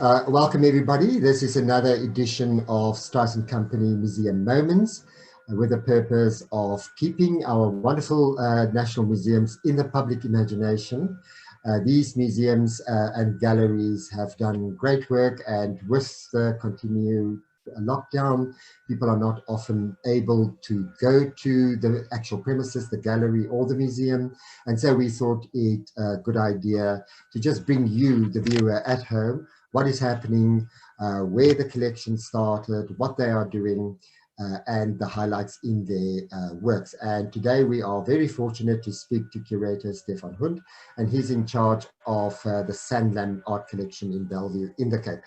Welcome everybody. This is another edition of Strauss & Company Museum Moments with the purpose of keeping our wonderful national museums in the public imagination. These museums and galleries have done great work, and with the continued lockdown, people are not often able to go to the actual premises, the gallery or the museum. And so we thought it a good idea to just bring you, the viewer at home, what is happening, where the collection started, what they are doing, and the highlights in their works. And today we are very fortunate to speak to curator Stefan Hundt, and he's in charge of the Sanlam Art Collection in Bellevue in the Cape.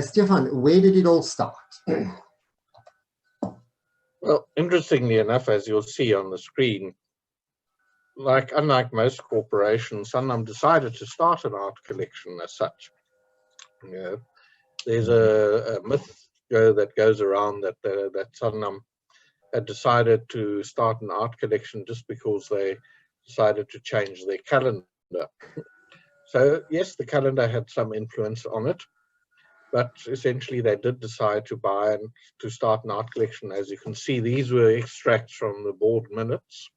Stefan, where did it all start? Well, interestingly enough, as you'll see on the screen, unlike most corporations, Sanlam decided to start an art collection as such. You know, there's a myth that goes around that Sanlam had decided to start an art collection just because they decided to change their calendar. So yes, the calendar had some influence on it, but essentially they did decide to buy and to start an art collection. As you can see, these were extracts from the board minutes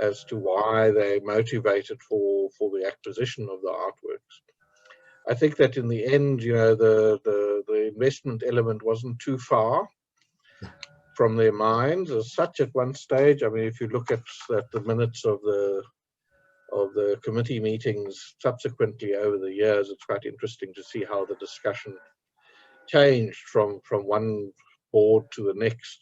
as to why they motivated for the acquisition of the artworks. I think that in the end, you know, the investment element wasn't too far from their minds as such at one stage. I mean, if you look at the minutes of the committee meetings subsequently over the years, it's quite interesting to see how the discussion changed from one board to the next,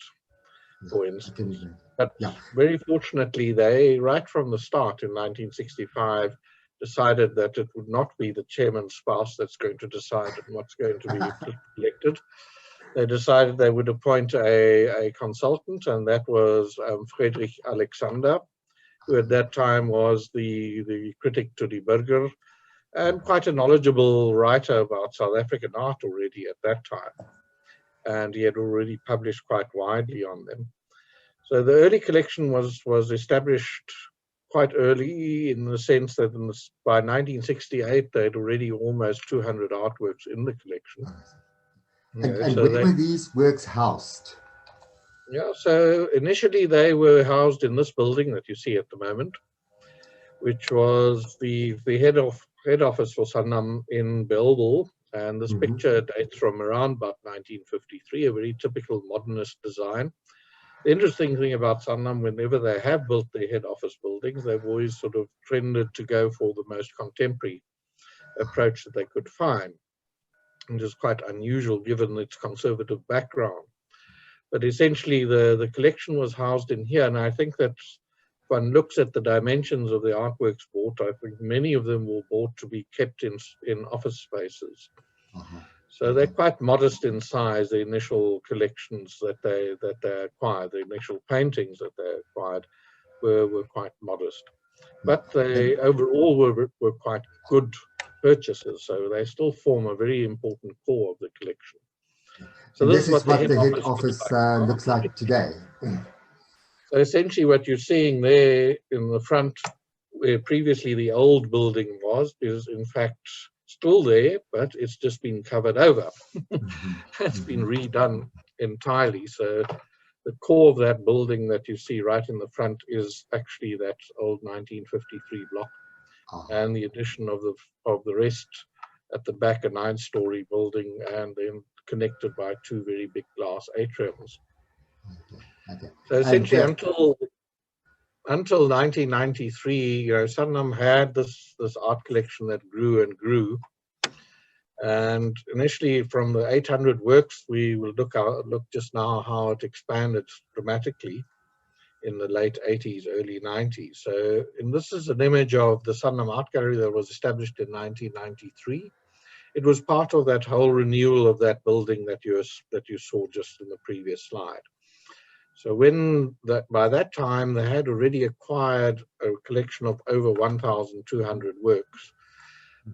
for instance. But very fortunately, they, right from the start in 1965, decided that it would not be the chairman's spouse that's going to decide what's going to be elected. They decided they would appoint a consultant, and that was Friedrich Alexander, who at that time was the critic to Die Burger, and quite a knowledgeable writer about South African art already at that time. And he had already published quite widely on them. So the early collection was established quite early, in the sense that by 1968 they had already almost 200 artworks in the collection. And so where were these works housed? Yeah, so initially they were housed in this building that you see at the moment, which was the head office for Sanlam in Belleville. And this picture dates from around about 1953, a very typical modernist design. The interesting thing about Sanlam, whenever they have built their head office buildings, they've always sort of trended to go for the most contemporary approach that they could find, which is quite unusual given its conservative background. But essentially, the collection was housed in here, and I think that if one looks at the dimensions of the artworks bought, I think many of them were bought to be kept in office spaces. So they're quite modest in size. The initial collections that they acquired, the initial paintings that they acquired, were quite modest. But they overall were quite good purchases. So they still form a very important core of the collection. So this is what the head office looks like today. So essentially, what you're seeing there in the front, where previously the old building was, is in fact still there, but it's just been covered over. It's been redone entirely. So the core of that building that you see right in the front is actually that old 1953 block, and the addition of the rest at the back, a 9-story building, and then connected by 2 very big glass atriums. So essentially, until 1993, you know, Sanlam had this art collection that grew and grew. And initially, from the 800 works, we will look just now how it expanded dramatically in the late 80s, early 90s. So, and this is an image of the Sanlam Art Gallery that was established in 1993. It was part of that whole renewal of that building that you saw just in the previous slide. So by that time, they had already acquired a collection of over 1,200 works.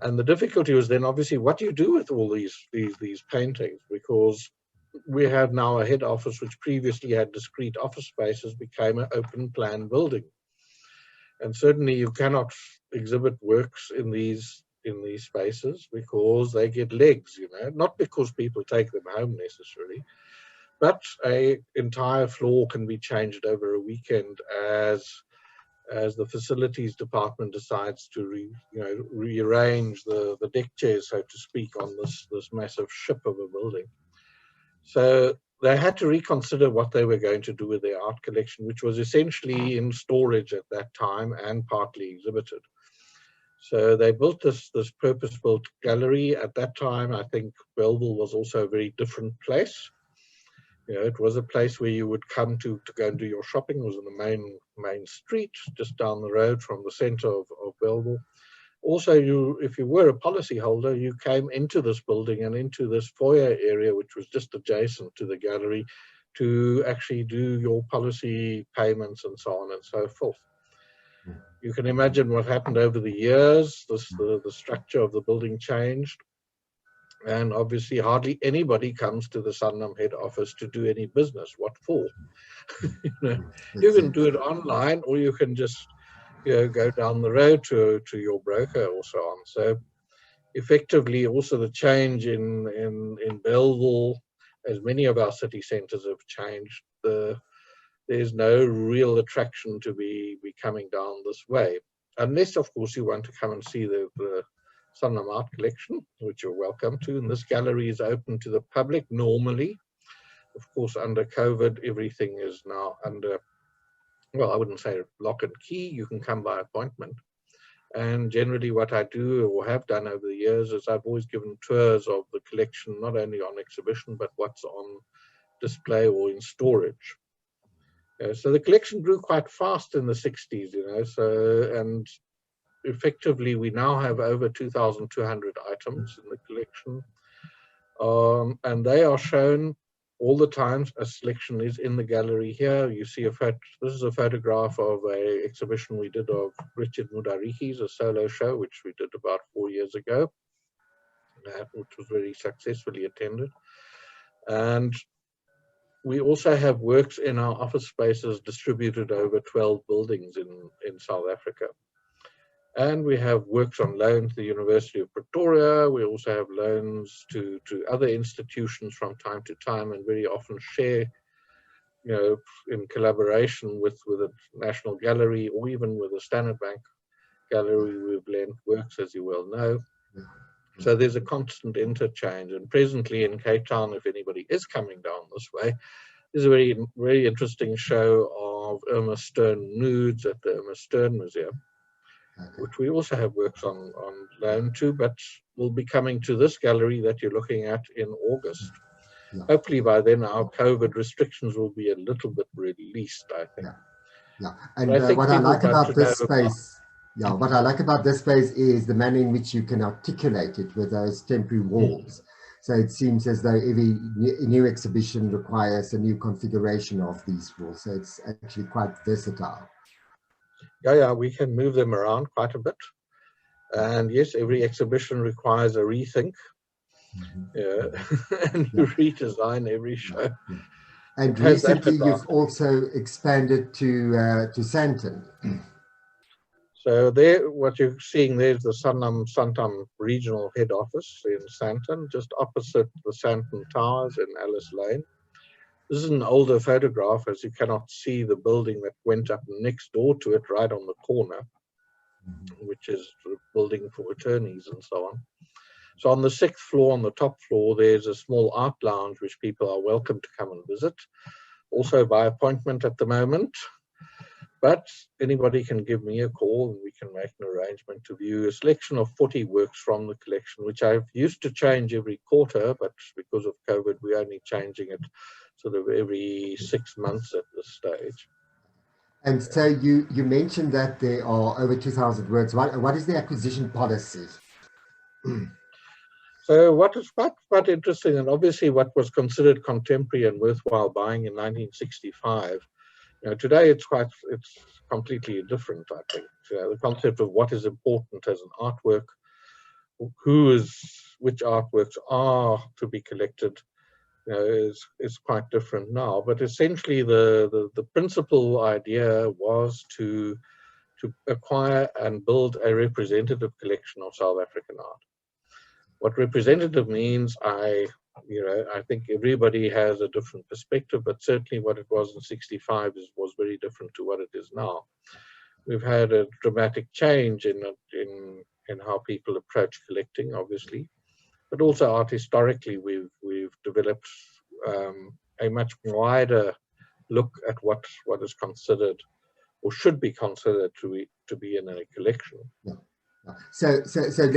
And the difficulty was then, obviously, what do you do with all these paintings? Because we have now a head office which previously had discrete office spaces, became an open plan building. And certainly you cannot exhibit works in these in these spaces because they get legs, you know, not because people take them home necessarily, but an entire floor can be changed over a weekend as the facilities department decides to rearrange the deck chairs, so to speak, on this massive ship of a building. So they had to reconsider what they were going to do with their art collection, which was essentially in storage at that time and partly exhibited. So they built this purpose-built gallery. At that time, I think Belleville was also a very different place. You know, it was a place where you would come to go and do your shopping. It was in the main street, just down the road from the center of Belleville. Also, if you were a policyholder, you came into this building and into this foyer area, which was just adjacent to the gallery, to actually do your policy payments and so on and so forth. You can imagine what happened over the years. The structure of the building changed. And obviously, hardly anybody comes to the Sanlam head office to do any business. What for? You can do it online, or you can just go down the road to your broker or so on. So effectively, also the change in Belleville, as many of our city centres have changed, there's no real attraction to be coming down this way, unless, of course, you want to come and see the Sanlam Art Collection, which you're welcome to. And this gallery is open to the public normally. Of course, under COVID, everything is now under, well, I wouldn't say lock and key. You can come by appointment. And generally what I do or have done over the years is I've always given tours of the collection, not only on exhibition, but what's on display or in storage. So the collection grew quite fast in the 60s, and effectively we now have over 2,200 items in the collection. And they are shown all the time. A selection is in the gallery here. You see this is a photograph of an exhibition we did of Richard Mudariki's, a solo show, which we did about 4 years ago, which was very successfully attended. And we also have works in our office spaces distributed over 12 buildings in South Africa. And we have works on loan to the University of Pretoria. We also have loans to other institutions from time to time, and very often share, in collaboration with a national gallery or even with a Standard Bank gallery, we've lent works, as you well know. So there's a constant interchange. And presently in Cape Town, if anybody is coming down this way, there's a very, very interesting show of Irma Stern nudes at the Irma Stern Museum, which we also have works on loan to, but will be coming to this gallery that you're looking at in August. Hopefully by then our COVID restrictions will be a little bit released, I think. And what I like about this space, what I like about this space is the manner in which you can articulate it with those temporary walls. So it seems as though every new exhibition requires a new configuration of these walls. So it's actually quite versatile. Yeah, we can move them around quite a bit. And yes, every exhibition requires a rethink. And you redesign every show. And recently you've also expanded to Sandton. So there, what you're seeing there is the Sanlam regional head office in Sandton, just opposite the Sandton Towers in Alice Lane. This is an older photograph, as you cannot see the building that went up next door to it, right on the corner, which is the building for attorneys and so on. So on the 6th floor, on the top floor, there's a small art lounge, which people are welcome to come and visit, also by appointment at the moment. But anybody can give me a call and we can make an arrangement to view a selection of 40 works from the collection, which I've used to change every quarter, but because of COVID, we're only changing it sort of every 6 months at this stage. And so you mentioned that there are over 2,000 works. What is the acquisition policy? So what is quite interesting, and obviously what was considered contemporary and worthwhile buying in 1965, today it's completely different, I think. The concept of what is important as an artwork, which artworks are to be collected, is quite different now. But essentially the principal idea was to to acquire and build a representative collection of South African art. What representative means, I think everybody has a different perspective, but certainly what it was in '65 was very different to what it is now. We've had a dramatic change in how people approach collecting, obviously, but also art historically. We've developed a much wider look at what is considered or should be considered to be in a collection. Yeah. So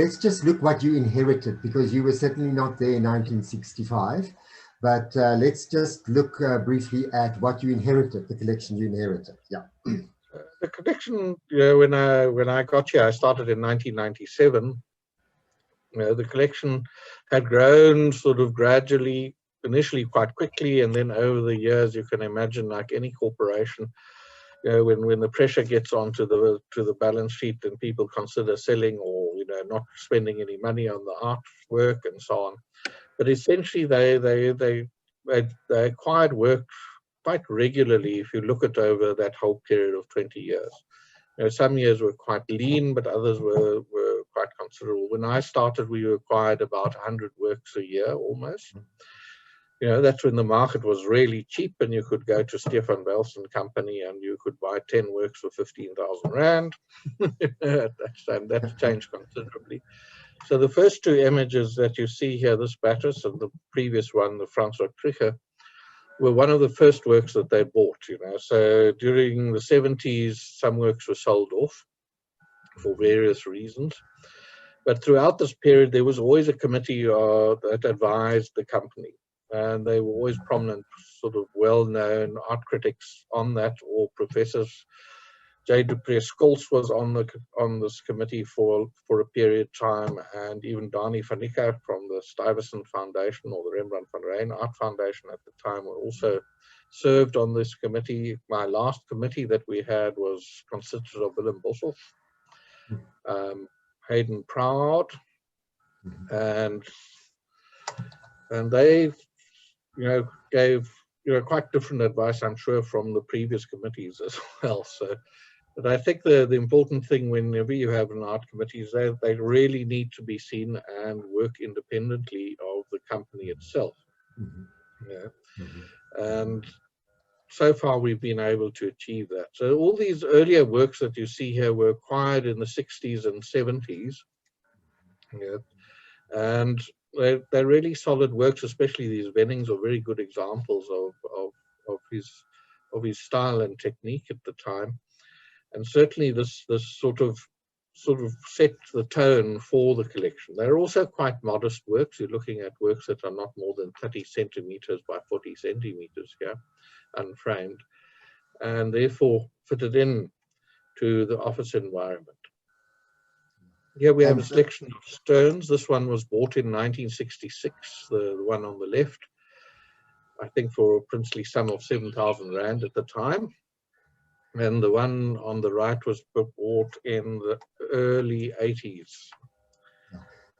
let's just look what you inherited, because you were certainly not there in 1965. But let's just look briefly at what you inherited, the collection you inherited. Yeah. The collection, when I got here, I started in 1997. The collection had grown sort of gradually, initially quite quickly, and then over the years, you can imagine, like any corporation, when the pressure gets onto the balance sheet, and people consider selling or not spending any money on the artwork and so on. But essentially, they acquired work quite regularly. If you look at over that whole period of 20 years, some years were quite lean, but others were quite considerable. When I started, we acquired about 100 works a year almost. That's when the market was really cheap, and you could go to Stefan Hundt company and you could buy 10 works for 15,000 Rand. That's changed considerably. So the first two images that you see here, this Battis and the previous one, the Francois Tricker, were one of the first works that they bought. So during the 70s, some works were sold off for various reasons. But throughout this period, there was always a committee that advised the company. And they were always prominent, sort of well-known art critics on that, or professors. J. Dupré Scholz was on this committee for a period of time, and even Diane Victor from the Stuyvesant Foundation, or the Rembrandt van Rijn Art Foundation at the time, were also served on this committee. My last committee that we had was consisted of Willem Bossel, Hayden Proud, and they gave quite different advice, I'm sure, from the previous committees as well. So, but I think the important thing whenever you have an art committee is they really need to be seen and work independently of the company itself. And so far we've been able to achieve that. So all these earlier works that you see here were acquired in the 60s and 70s. And they're really solid works, especially these Vennings are very good examples of his style and technique at the time. And certainly this sort of set the tone for the collection. They're also quite modest works. You're looking at works that are not more than 30 centimeters by 40 centimeters here, unframed, and therefore fitted in to the office environment. Here we have a selection of stones. This one was bought in 1966, the one on the left, I think for a princely sum of 7,000 Rand at the time. And the one on the right was bought in the early 80s.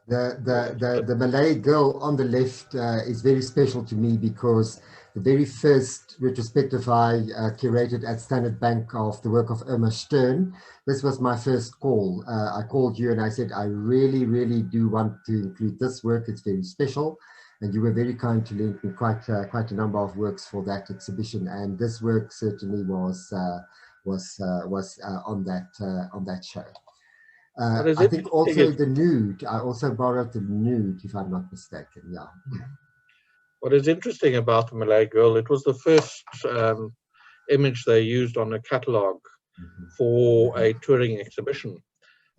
The Malay girl on the left is very special to me, because the very first retrospective I curated at Standard Bank of the work of Irma Stern, this was my first call. I called you and I said, I really, really do want to include this work. It's very special. And you were very kind to lend me quite a number of works for that exhibition. And this work certainly was on that show. I think also the nude. I also borrowed the nude, if I'm not mistaken. Yeah. What is interesting about the Malay girl, it was the first image they used on a catalogue for a touring exhibition.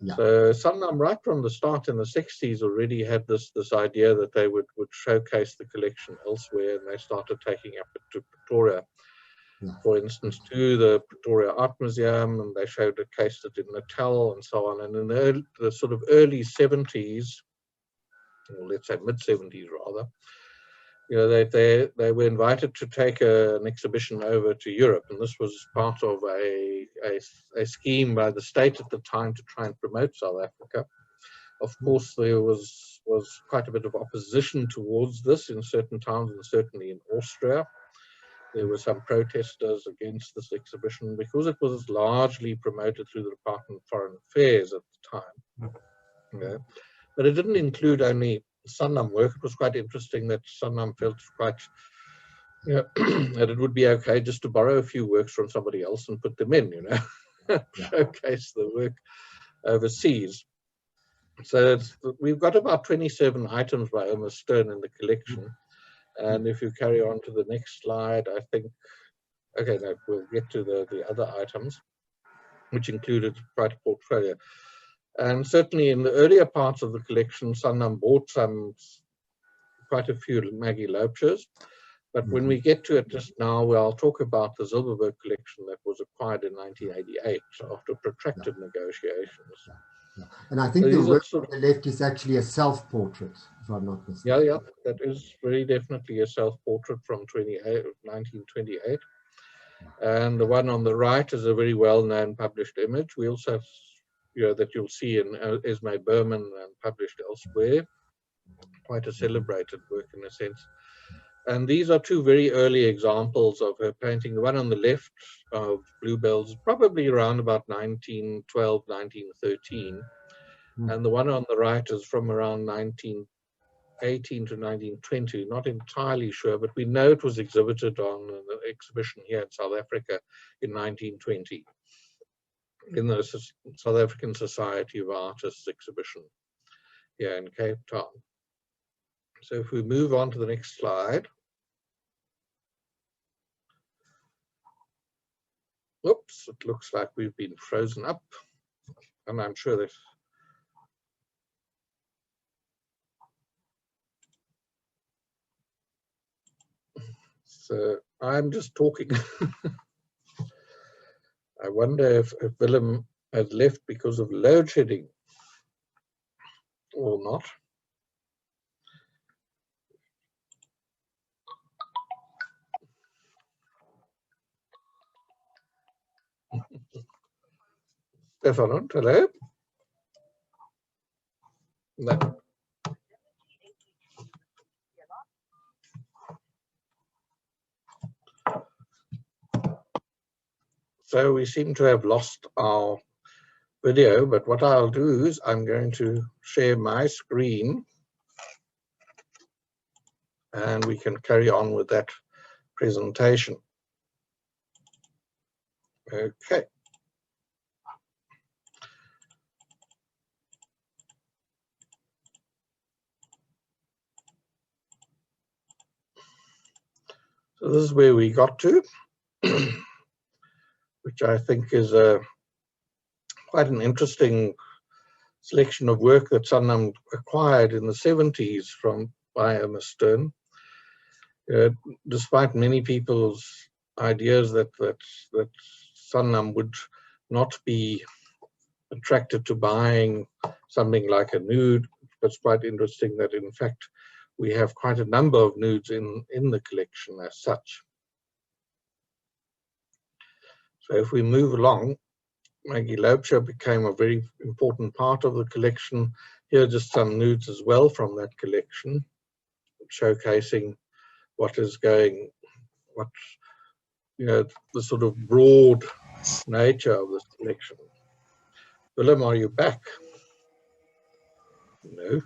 Yeah. So Sanlam, right from the start in the 60s, already had this idea that they would showcase the collection elsewhere, and they started taking up it to Pretoria. Yeah. For instance, to the Pretoria Art Museum, and they showcased it in Natal and so on. And in the sort of early 70s, or let's say mid-70s rather, they were invited to take an exhibition over to Europe, and this was part of a scheme by the state at the time to try and promote South Africa. Of course, there was quite a bit of opposition towards this in certain towns, and certainly in Austria. there were some protesters against this exhibition because it was largely promoted through the Department of Foreign Affairs at the time. You know. But it didn't include only Sanlam work. It was quite interesting that Sanlam felt quite, you know, that it would be okay just to borrow a few works from somebody else and put them in, you know, showcase the work overseas. So we've got about 27 items by Helmut Stark in the collection. And if you carry on to the next slide, I think, okay, no, we'll get to the other items, which included quite a portfolio. And certainly in the earlier parts of the collection, Sanlam bought quite a few Maggie Loubser's. But when we get to it just now, well, I'll talk about the Silverwork collection that was acquired in 1988 after protracted negotiations. And I think the work on the left is actually a self-portrait, if I'm not mistaken. Yeah, that is very definitely a self-portrait from 1928. And the one on the right is a very well-known published image. We also have, you know, that you'll see in Esme Berman and published elsewhere. Quite a celebrated work in a sense. And these are two very early examples of her painting. The one on the left of Bluebells, probably around about 1912, 1913. And the one on the right is from around 1918 to 1920. Not entirely sure, but we know it was exhibited on an exhibition here in South Africa in 1920 in the South African Society of Artists exhibition here in Cape Town. So if we move on to the next slide. Oops, it looks like we've been frozen up. And I'm sure that so I'm just talking. I wonder if Wilhelm has left because of load shedding or not. Stefan Hundt, hello. No. So we seem to have lost our video, but what I'll do is I'm going to share my screen and we can carry on with that presentation. Okay. So this is where we got to, which I think is quite an interesting selection of work that Sanlam acquired in the 70s by Helmut Stark. Despite many people's ideas that Sanlam would not be attracted to buying something like a nude, it's quite interesting that in fact we have quite a number of nudes in the collection as such. So if we move along, Maggie Loubser became a very important part of the collection. Here are just some nudes as well from that collection, showcasing what is going, the sort of broad nature of this collection. Wilhelm, are you back? No.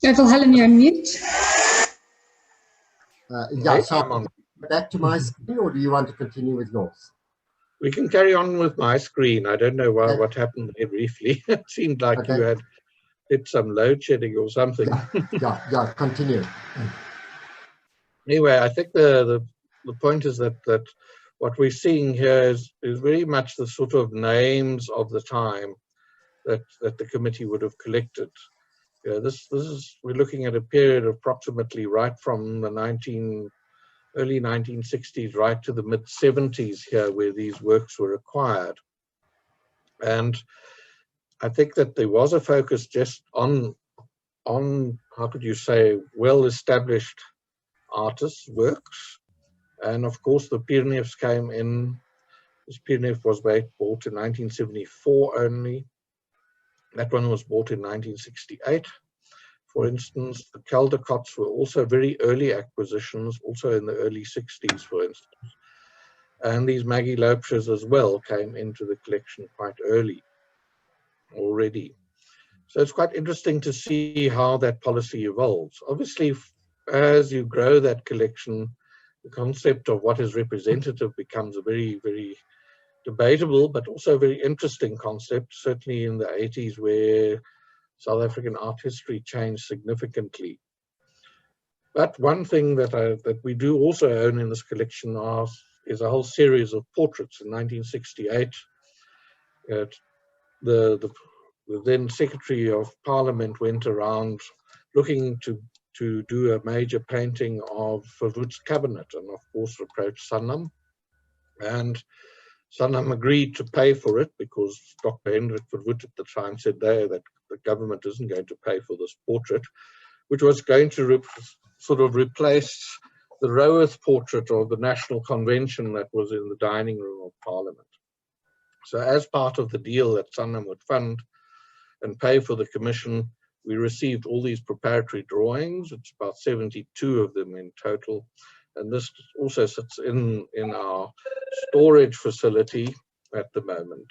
Wilhelm, you're on mute. Yeah, so back to my screen, or do you want to continue with yours? We can carry on with my screen. I don't know what happened there briefly. It seemed like you had hit some load shedding or something. Yeah, continue. Anyway, I think the point is that what we're seeing here is very much the sort of names of the time that the committee would have collected. This is, we're looking at a period approximately right from the early 1960s right to the mid 70s here, where these works were acquired. And I think that there was a focus just on how could you say, well-established artists' works. And of course the Pierneefs came in. This Pierneef was bought in 1974 only. That one was bought in 1968. For instance, the Caldecots were also very early acquisitions, also in the early 60s, for instance. And these Maggie Lopes as well came into the collection quite early already. So it's quite interesting to see how that policy evolves. Obviously, as you grow that collection, the concept of what is representative becomes a very, very debatable, but also very interesting concept, certainly in the 80s, where South African art history changed significantly. But one thing that we do also own in this collection is a whole series of portraits. In 1968, the then Secretary of Parliament went around looking to do a major painting of Verwoerd's cabinet, and of course approached Sanlam. And Sanlam agreed to pay for it because Dr. Hendrik Verwoerd at the time said there that the government isn't going to pay for this portrait, which was going to sort of replace the Roworth portrait of the National Convention that was in the dining room of Parliament. So as part of the deal that Sanlam would fund and pay for the commission, we received all these preparatory drawings. It's about 72 of them in total. And this also sits in our storage facility at the moment.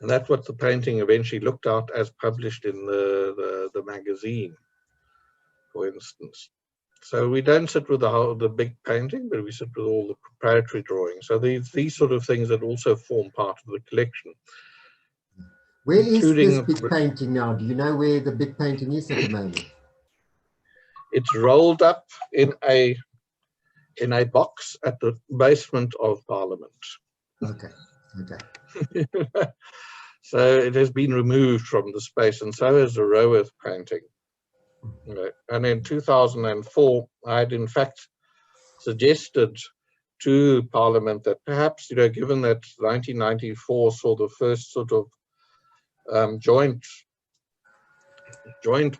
And that's what the painting eventually looked at as published in the magazine, for instance. So we don't sit with the big painting, but we sit with all the preparatory drawings. So these sort of things that also form part of the collection. Where is this big painting now? Do you know where the big painting is at the moment? It's rolled up in a box at the basement of Parliament. Okay, okay. So it has been removed from the space, and so is the Roworth painting. And in 2004, I had in fact suggested to Parliament that perhaps, given that 1994 saw the first sort of joint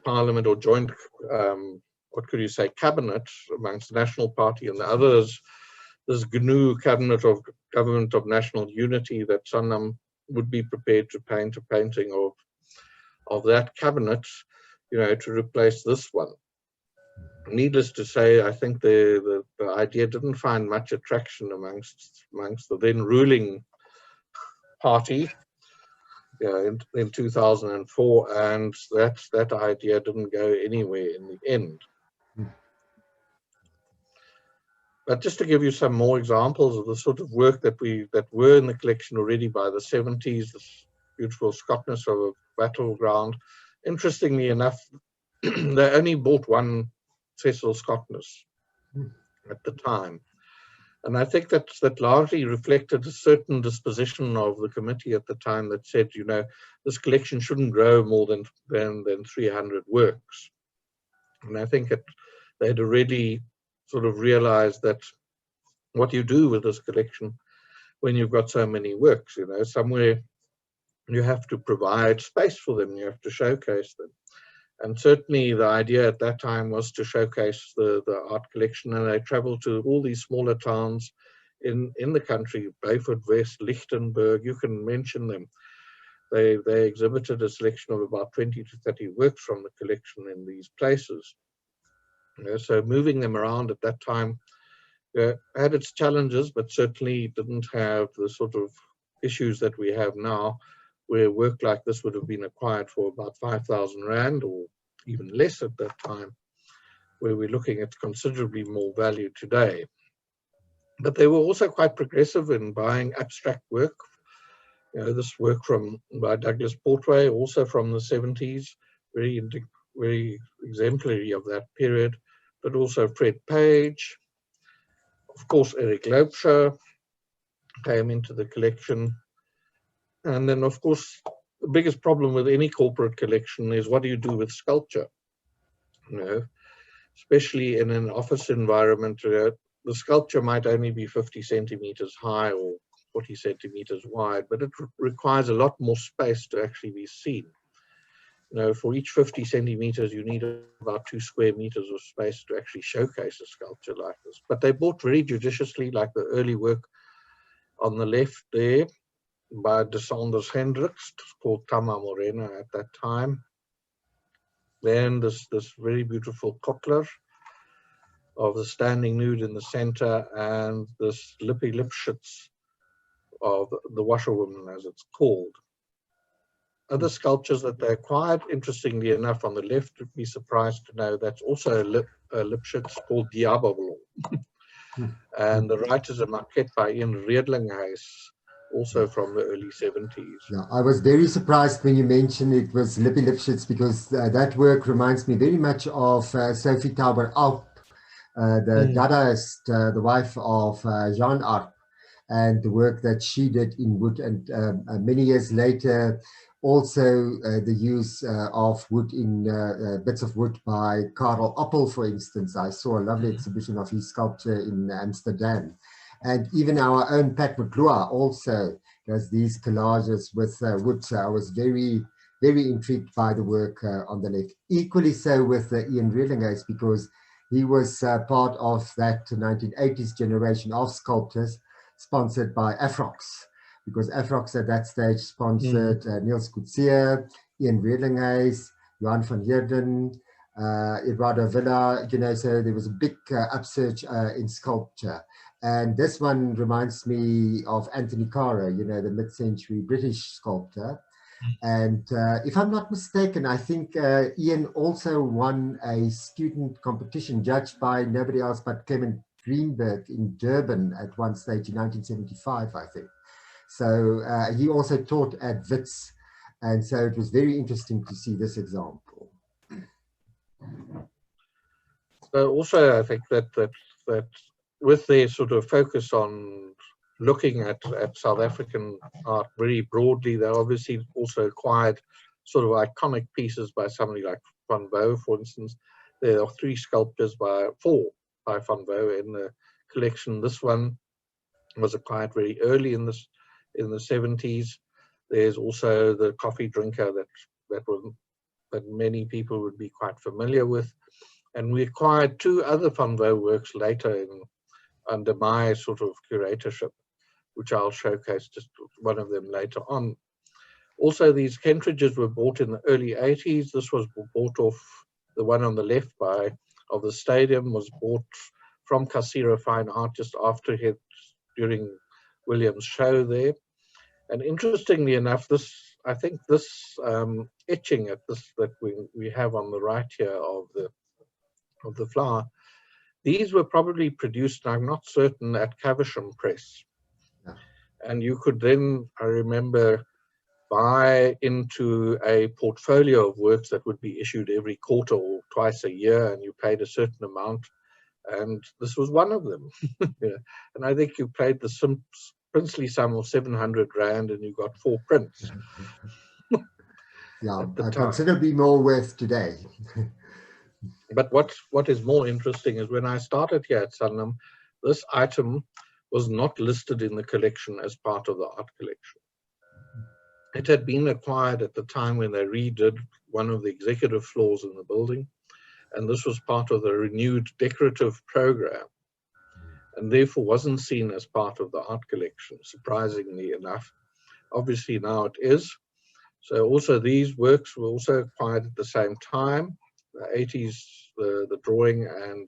Parliament or joint, what could you say, cabinet amongst the National Party and the others, this GNU Cabinet of Government of National Unity, that Sanlam would be prepared to paint a painting of that cabinet, to replace this one. Needless to say, I think the idea didn't find much attraction amongst the then ruling party in 2004, and that idea didn't go anywhere in the end. But just to give you some more examples of the sort of work that were in the collection already by the 70s, this beautiful Scotness of a battleground. Interestingly enough, they only bought one Cecil Scotness at the time. And I think that largely reflected a certain disposition of the committee at the time that said, this collection shouldn't grow more than 300 works. And I think they'd already sort of realized that what you do with this collection when you've got so many works, somewhere you have to provide space for them, you have to showcase them. And certainly the idea at that time was to showcase the art collection, and they traveled to all these smaller towns in the country, Beaufort West, Lichtenburg, you can mention them. They exhibited a selection of about 20 to 30 works from the collection in these places. So moving them around at that time had its challenges, but certainly didn't have the sort of issues that we have now, where work like this would have been acquired for about 5,000 Rand or even less at that time, where we're looking at considerably more value today. But they were also quite progressive in buying abstract work. This work by Douglas Portway, also from the 70s, very exemplary of that period, but also Fred Page. Of course, Eric Loubser came into the collection. And then, of course, the biggest problem with any corporate collection is what do you do with sculpture? Especially in an office environment, the sculpture might only be 50 centimeters high or 40 centimeters wide, but it requires a lot more space to actually be seen. For each 50 centimeters, you need about 2 square meters of space to actually showcase a sculpture like this. But they bought very judiciously, like the early work on the left there by De Sanders Hendricks, called Tama Morena at that time. Then this very beautiful Kotler of the standing nude in the center, and this Lippy Lipschitz of the washerwoman, as it's called. Other sculptures that they acquired, interestingly enough, on the left, would be surprised to know that's also a Lipschitz called Diabolo. And the right is a maquette by Ian Riedlinghuis, also from the early 70s. Yeah, I was very surprised when you mentioned it was Lippy Lipschitz, because that work reminds me very much of Sophie Tauber-Alp, the Dadaist, the wife of Jean Arp, and the work that she did in wood. And many years later, also the use of wood in bits of wood by Karel Appel, for instance. I saw a lovely exhibition of his sculpture in Amsterdam. And even our own Pat McClure also does these collages with wood. So I was very, very intrigued by the work on the left. Equally so with Ian Riedlinghuis, because he was part of that 1980s generation of sculptors sponsored by Afrox, because Afrox at that stage sponsored Niels Coetzee, Ian Riedlinghuis, Johan van Heerden, Eduardo Villa, you know, so there was a big upsurge in sculpture. And this one reminds me of Anthony Cara, you know, the mid-century British sculptor. And if I'm not mistaken, I think Ian also won a student competition judged by nobody else but Clement Greenberg in Durban at one stage in 1975, I think. So he also taught at Wits, and so it was very interesting to see this example. So also I think that with their sort of focus on looking at South African art very broadly, they obviously also acquired sort of iconic pieces by somebody like Van Bo, for instance. There are four by Van Bo in the collection. This one was acquired very early in the 70s. There's also the coffee drinker that many people would be quite familiar with. And we acquired two other Van Bo works later under my sort of curatorship, which I'll showcase just one of them later on. Also, these Kentridges were bought in the early 80s. This was bought off, the one on the left of the stadium was bought from Casira Fine Art just after during William's show there. And interestingly enough, I think this etching that we have on the right here of the flower, these were probably produced, I'm not certain, at Caversham Press. Yeah. And you could then, I remember, buy into a portfolio of works that would be issued every quarter or twice a year, and you paid a certain amount. And this was one of them. Yeah. And I think you paid the princely sum of 700 Rand and you got 4 prints. Yeah, considerably more worth today. But what is more interesting is when I started here at Sanlam, this item was not listed in the collection as part of the art collection. It had been acquired at the time when they redid one of the executive floors in the building, and this was part of the renewed decorative program, and therefore wasn't seen as part of the art collection, surprisingly enough. Obviously now it is. So also these works were also acquired at the same time. The 80s, the drawing and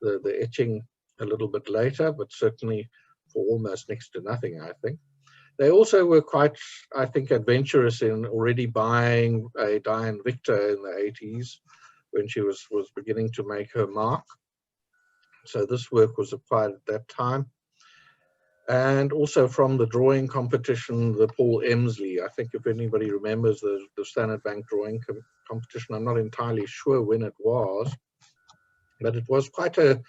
the etching a little bit later, but certainly for almost next to nothing, I think. They also were quite, I think, adventurous in already buying a Diane Victor in the 80s when she was beginning to make her mark. So this work was acquired at that time. And also from the drawing competition, the Paul Emsley, I think if anybody remembers the Standard Bank drawing competition, I'm not entirely sure when it was, but it was quite an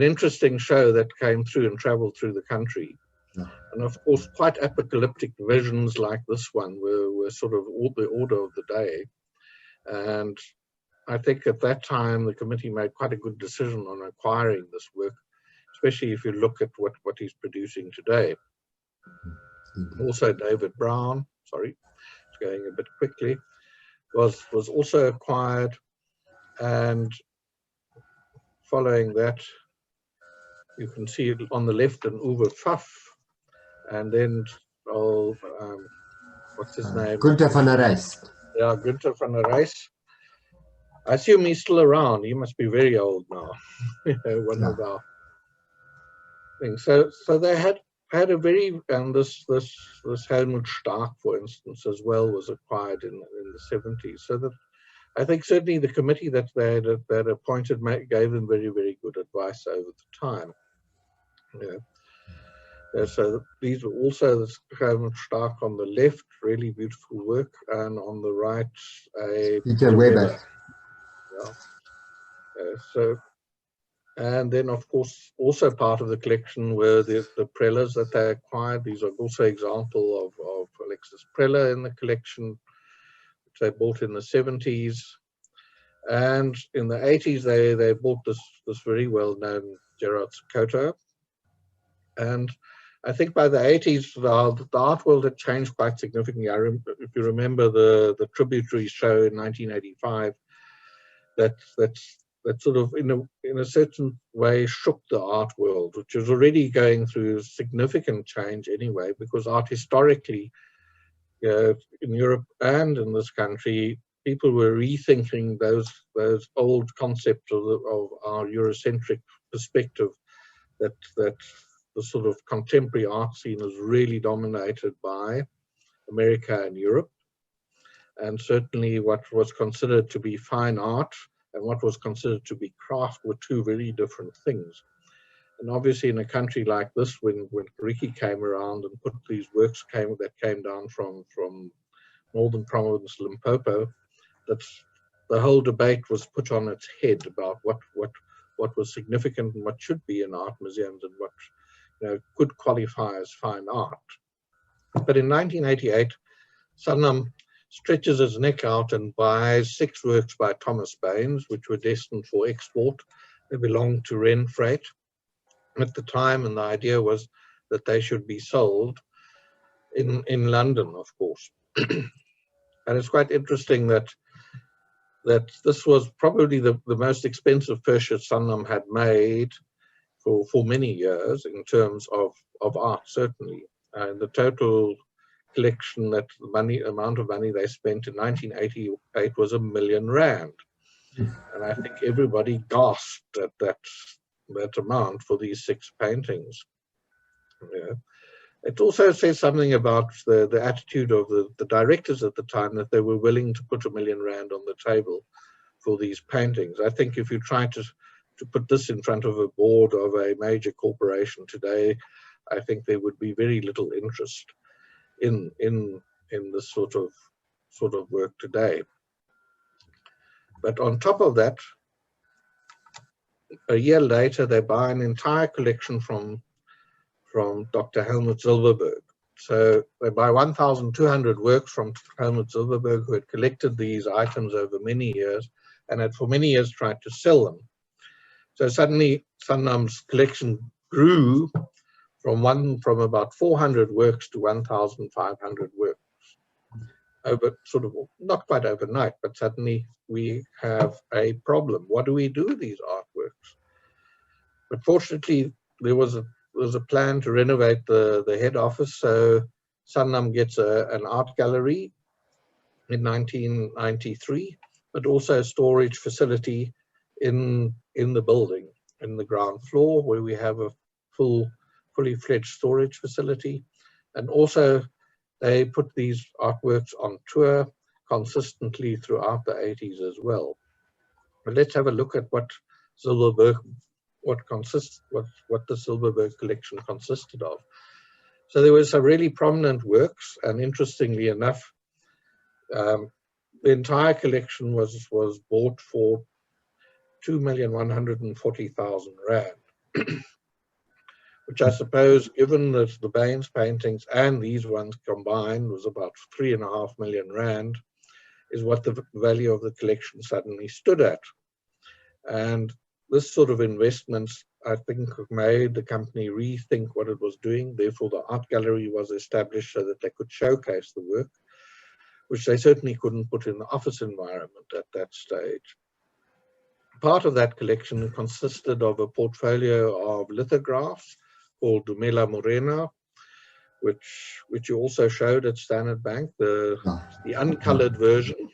interesting show that came through and traveled through the country. Yeah. And of course, quite apocalyptic visions like this one were sort of the order of the day. And I think at that time, the committee made quite a good decision on acquiring this work, especially if you look at what he's producing today. Also, David Brown, sorry, it's going a bit quickly, was also acquired. And following that, you can see on the left an Uwe Pfaff, and then, what's his name? Gunther van der Rijst. Yeah, Gunther van der Rijst. I assume he's still around. He must be very old now. One of our things. So they had a very, and this Helmut Stark, for instance, as well, was acquired in the 70s. So that I think certainly the committee that they had appointed gave them very, very good advice over the time. So these were also this Helmut Stark on the left, really beautiful work, and on the right, a Peter Weber. And then, of course, also part of the collection were the prellas that they acquired. These are also example of Alexis Prella in the collection, which they bought in the 70s. And in the 80s, they bought this very well-known Gerard Koto. And I think by the 80s, the art world had changed quite significantly. If you remember the Tributaries show in 1985, that sort of in a certain way shook the art world, which was already going through significant change anyway, because art historically, in Europe and in this country, people were rethinking those old concepts of our Eurocentric perspective, that the sort of contemporary art scene is really dominated by America and Europe. And certainly what was considered to be fine art and what was considered to be craft were two very different things. And obviously in a country like this, when Mudariki came around and put these works that came down from Northern Province, Limpopo, that the whole debate was put on its head about what was significant and what should be in art museums and what could qualify as fine art. But in 1988, Sanlam stretches its neck out and buys 6 works by Thomas Baines, which were destined for export. They belonged to Renfreight at the time, and the idea was that they should be sold in London, of course. And it's quite interesting that this was probably the most expensive purchase Sanlam had made for many years in terms of art, certainly. And the total collection, that amount of money they spent in 1988 was R1 million. And I think everybody gasped at that amount for these 6 paintings. It also says something about the attitude of the directors at the time, that they were willing to put R1 million on the table for these paintings. I think if you try to put this in front of a board of a major corporation today, I think there would be very little interest in this sort of work today. But on top of that, a year later, they buy an entire collection from Dr. Helmut Silverberg. So they buy 1,200 works from Helmut Silverberg, who had collected these items over many years and had for many years tried to sell them. So suddenly Sanlam's collection grew from about 400 works to 1,500 works. Over sort of, not quite overnight, but suddenly we have a problem. What do we do with these artworks? But fortunately, there was a plan to renovate the head office, so Sanlam gets an art gallery in 1993, but also a storage facility in the building, in the ground floor, where we have a fully fledged storage facility. And also they put these artworks on tour consistently throughout the 80s as well. But let's have a look at what the Silverberg collection consisted of. So there were some really prominent works, and interestingly enough, the entire collection was bought for 2,140,000 rand, which I suppose, given the Baines paintings and these ones combined, was about 3.5 million rand, is what the value of the collection suddenly stood at. And this sort of investments, I think, made the company rethink what it was doing. Therefore, the art gallery was established so that they could showcase the work, which they certainly couldn't put in the office environment at that stage. Part of that collection consisted of a portfolio of lithographs called Dumela Morena, which you also showed at Standard Bank, the uncolored version.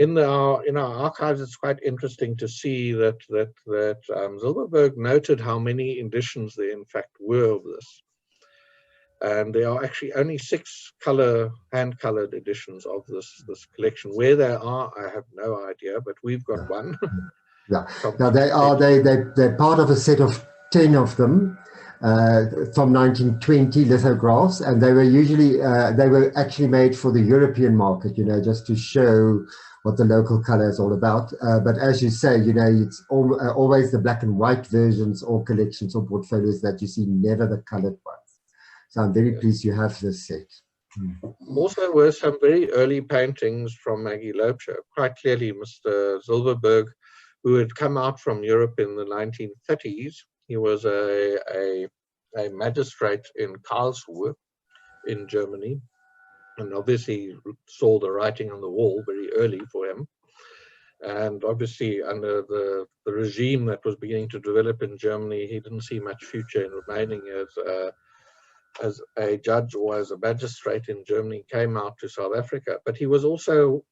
in our archives, it's quite interesting to see that Silverwork noted how many editions there in fact were of this. And there are actually only 6 hand-colored editions of this collection. Where they are, I have no idea, but we've got one. Yeah. Now they're part of a set of 10 of them from 1920 lithographs, and they were usually they were actually made for the European market, you know, just to show what the local color is all about. But as you say, you know, it's always the black and white versions or collections or portfolios that you see, never the colored ones. So I'm very pleased you have this set. Also were some very early paintings from Maggie Loubser. Quite clearly, Mr. Silverwork, who had come out from Europe in the 1930s, he was a magistrate in Karlsruhe in Germany, and obviously saw the writing on the wall very early for him. And obviously under the regime that was beginning to develop in Germany, he didn't see much future in remaining as a judge or as a magistrate in Germany, came out to South Africa. But he was also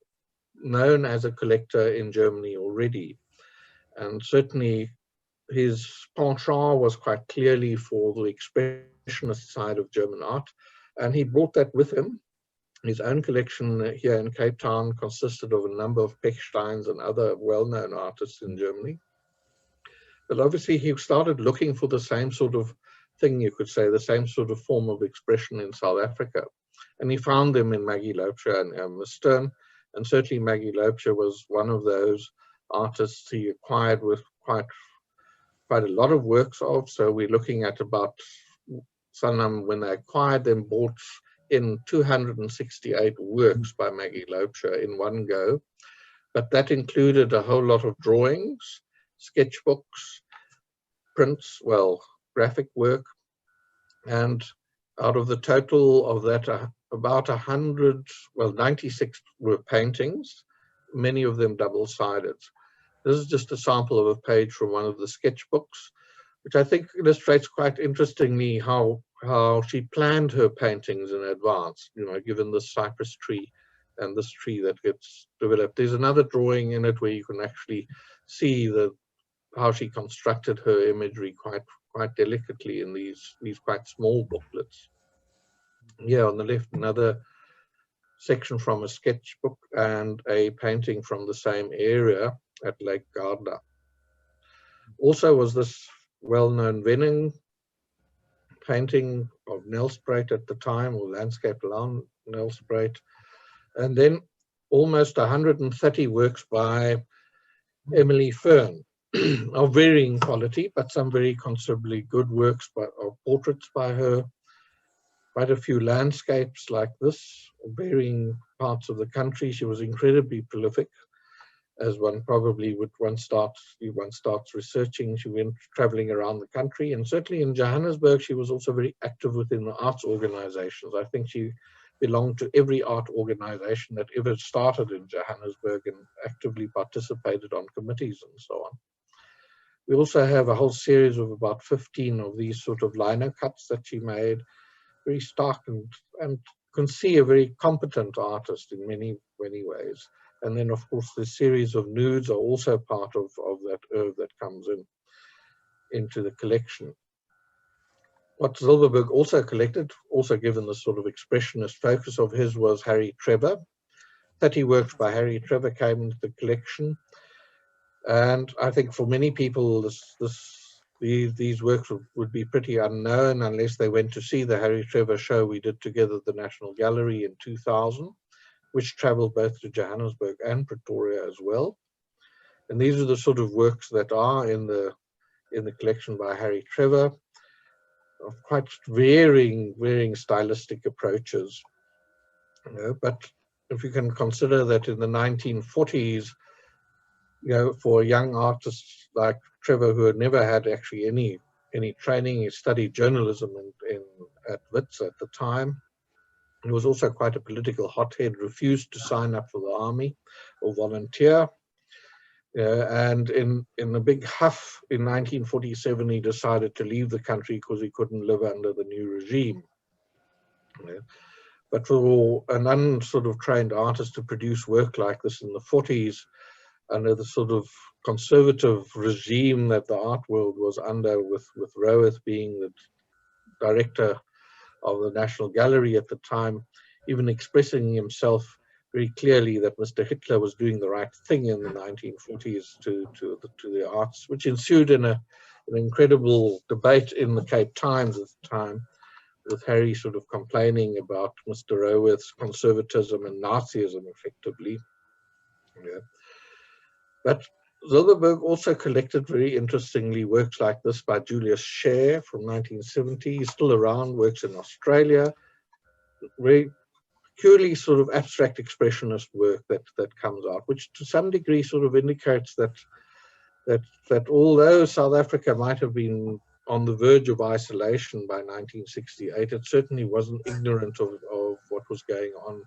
known as a collector in Germany already. And certainly his penchant was quite clearly for the expressionist side of German art. And he brought that with him. His own collection here in Cape Town consisted of a number of Pechsteins and other well-known artists in Germany. But obviously he started looking for the same sort of thing, you could say, the same sort of form of expression in South Africa. And he found them in Maggie Loubser and Miss Stern. And certainly Maggie Loubser was one of those artists he acquired with quite a lot of works of. So we're looking at about, Sanlam, when they acquired them, bought in 268 works by Maggie Loubser in one go. But that included a whole lot of drawings, sketchbooks, prints, well, graphic work, and out of the total of that, about 100, well, 96 were paintings, many of them double-sided. This is just a sample of a page from one of the sketchbooks, which I think illustrates quite interestingly how she planned her paintings in advance, you know, given the cypress tree and this tree that gets developed. There's another drawing in it where you can actually see how she constructed her imagery quite delicately in these quite small booklets. Here on the left, another section from a sketchbook and a painting from the same area at Lake Garda. Also was this well-known Wenning painting of Nelspruit at the time, or landscape around Nelspruit, and then almost 130 works by Emily Fern, of varying quality, but some very considerably good works of portraits by her. Quite a few landscapes like this, varying parts of the country. She was incredibly prolific, as one probably would once starts researching. She went traveling around the country, and certainly in Johannesburg, she was also very active within the arts organizations. I think she belonged to every art organization that ever started in Johannesburg and actively participated on committees and so on. We also have a whole series of about 15 of these sort of lino cuts that she made, very stark and can see a very competent artist in many ways. And then, of course, the series of nudes are also part of that herb that comes into the collection. What Silverwork also collected, also given the sort of expressionist focus of his, was Harry Trevor. 30 works by Harry Trevor came into the collection. And I think for many people, these works would be pretty unknown unless they went to see the Harry Trevor show we did together at the National Gallery in 2000, which traveled both to Johannesburg and Pretoria as well. And these are the sort of works that are in the collection by Harry Trevor, of quite varying stylistic approaches. You know, but if you can consider that in the 1940s, you know, for young artists like Trevor, who had never had actually any training, he studied journalism at Wits at the time. He was also quite a political hothead, refused to sign up for the army or volunteer. And in a big huff in 1947, he decided to leave the country because he couldn't live under the new regime. But for an trained artist to produce work like this in the 40s, under the sort of conservative regime that the art world was under, with Roeth being the director of the National Gallery at the time, even expressing himself very clearly that Mr. Hitler was doing the right thing in the 1940s to the arts, which ensued in an incredible debate in the Cape Times at the time, with Harry sort of complaining about Mr. Roeth's conservatism and Nazism, effectively. Yeah. But Silverwork also collected, very interestingly, works like this by Julius Scher from 1970. He's still around, works in Australia. Very purely sort of abstract expressionist work that comes out, which to some degree sort of indicates that although South Africa might have been on the verge of isolation by 1968, it certainly wasn't ignorant of what was going on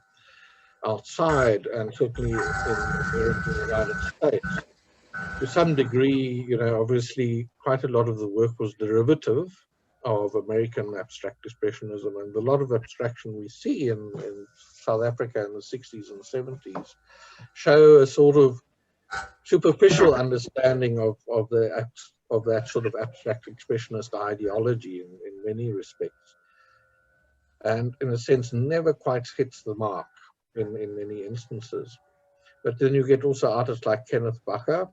outside, and certainly in the United States. To some degree, you know, obviously quite a lot of the work was derivative of American abstract expressionism, and a lot of abstraction we see in South Africa in the 60s and 70s show a sort of superficial understanding of that sort of abstract expressionist ideology in many respects, and in a sense never quite hits the mark in many instances. But then you get also artists like Kenneth Bakker.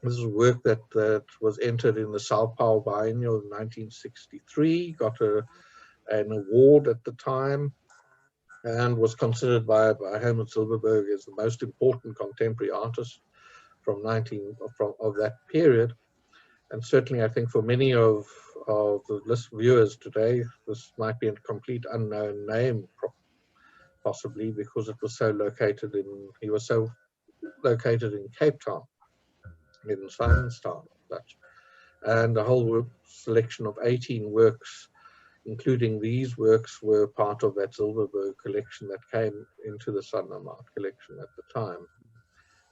This is work that was entered in the Sao Paulo Biennial in 1963, got an award at the time, and was considered by Helmut Silverberg as the most important contemporary artist from that period. And certainly I think for many of the list viewers today, this might be a complete unknown name, possibly because he was so located in Cape Town, in Simonstown, such, and a whole selection of 18 works, including these works, were part of that Silverwork collection that came into the Sanlam Art Collection at the time.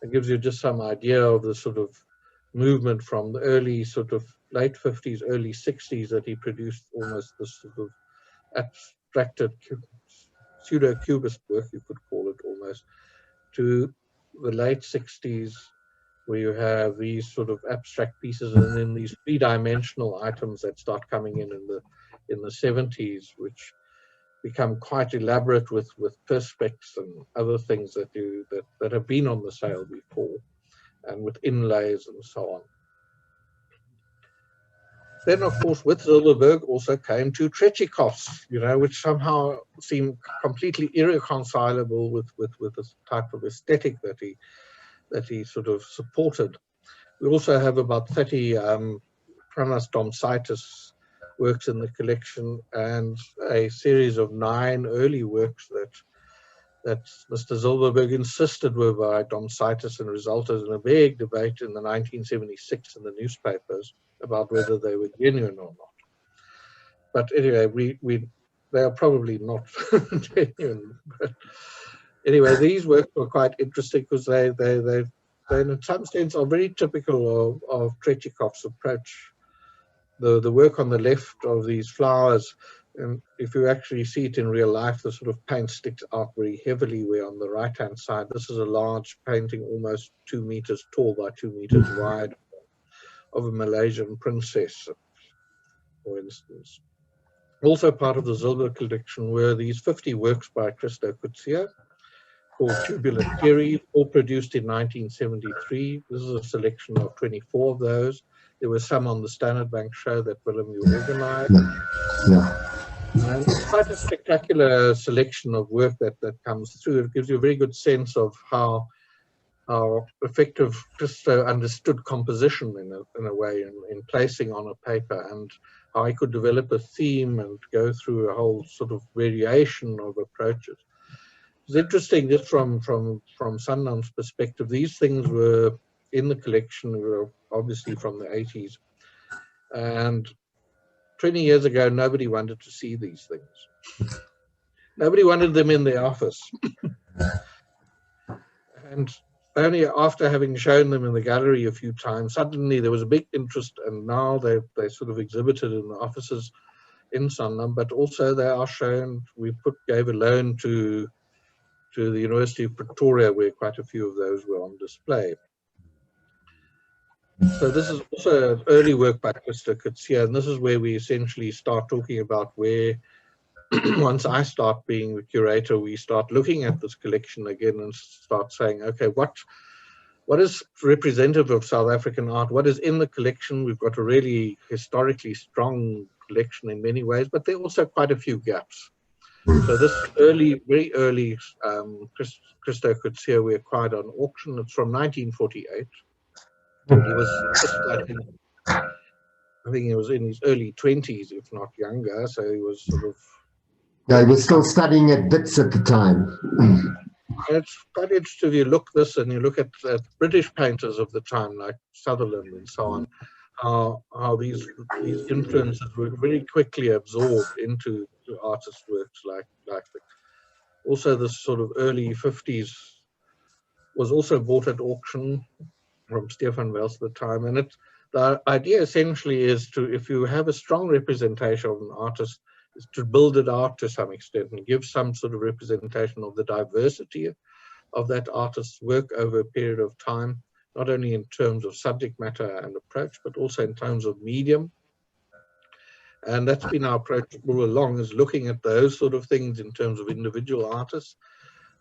It gives you just some idea of the sort of movement from the early sort of late 50s, early 60s, that he produced almost this sort of abstracted pseudo-cubist work, you could call it almost, to the late 60s, where you have these sort of abstract pieces, and then these three-dimensional items that start coming in the 70s, which become quite elaborate with perspex and other things that have been on the sale before, and with inlays and so on. Then, of course, with Silverwork also came two Tretykovs, you know, which somehow seem completely irreconcilable with this type of aesthetic that he sort of supported. We also have about 30 Pranas Domsitis works in the collection, and a series of 9 early works that Mr. Silverwork insisted were by Domsitis, and resulted in a big debate in the 1976 in the newspapers about whether they were genuine or not. But anyway, they are probably not genuine. But anyway, these works were quite interesting because they in some sense are very typical of Tretykov's approach. The work on the left of these flowers, and if you actually see it in real life, the sort of paint sticks out very heavily, where on the right hand side, this is a large painting almost 2 meters tall by 2 meters wide of a Malaysian princess, for instance. Also part of the Silverwork collection were these 50 works by Christo Kutsia, called Tubular Theory, all produced in 1973. This is a selection of 24 of those. There were some on the Standard Bank show that Wilhelm organized. Yeah. And quite a spectacular selection of work that comes through. It gives you a very good sense of how effective Christo understood composition in a way, in placing on a paper, and how he could develop a theme and go through a whole sort of variation of approaches. It's interesting, just from Sanlam's perspective, these things were in the collection, were obviously from the 80s, and 20 years ago nobody wanted to see these things. Nobody wanted them in their office. And only after having shown them in the gallery a few times, suddenly there was a big interest, and now they sort of exhibited in the offices in Sanlam, but also they are shown, we gave a loan to the University of Pretoria, where quite a few of those were on display. So this is also an early work by Mr. Kutsia, and this is where we essentially start talking about where, once I start being the curator, we start looking at this collection again and start saying, okay, what is representative of South African art? What is in the collection? We've got a really historically strong collection in many ways, but there are also quite a few gaps. So this very early Christo Kutsia we acquired on auction. It's from 1948. He was just, I think he was in his early 20s, if not younger. So he was sort of... Yeah, he was still studying at Wits at the time. And it's quite interesting if you look this and you look at British painters of the time, like Sutherland and so on, how these influences were very quickly absorbed into artist works like also this sort of early 50s was also bought at auction from Stefan Wels at the time. And the idea essentially is to, if you have a strong representation of an artist, is to build it out to some extent and give some sort of representation of the diversity of that artist's work over a period of time, not only in terms of subject matter and approach, but also in terms of medium. And that's been our approach all along, is looking at those sort of things in terms of individual artists,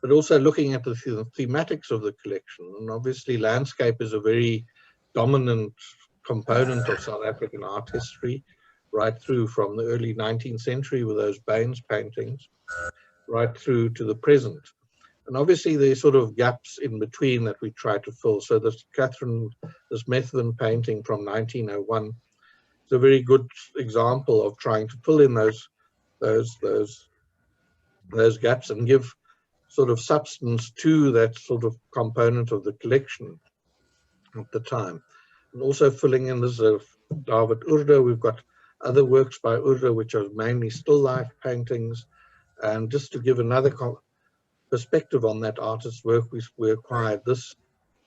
but also looking at the thematics of the collection. And obviously landscape is a very dominant component of South African art history, right through from the early 19th century with those Baines paintings, right through to the present. And obviously there's sort of gaps in between that we try to fill. So this Methven painting from 1901 is a very good example of trying to fill in those gaps and give sort of substance to that sort of component of the collection at the time. And also filling in this of David Oorde. We've got other works by Oorde, which are mainly still life paintings. And just to give another perspective on that artist's work, we acquired this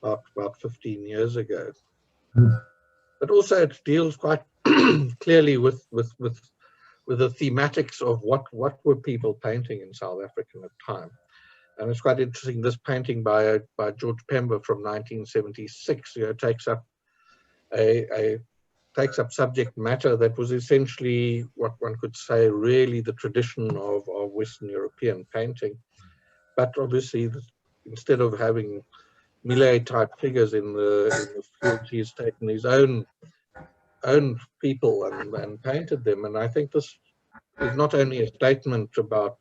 about 15 years ago. But also it deals quite clearly with the thematics of what were people painting in South Africa at the time. And it's quite interesting, this painting by George Pember from 1976, takes up subject matter that was essentially what one could say really the tradition of Western European painting. But obviously, instead of having Millet-type figures in the field, he's taken his own people and painted them. And I think this is not only a statement about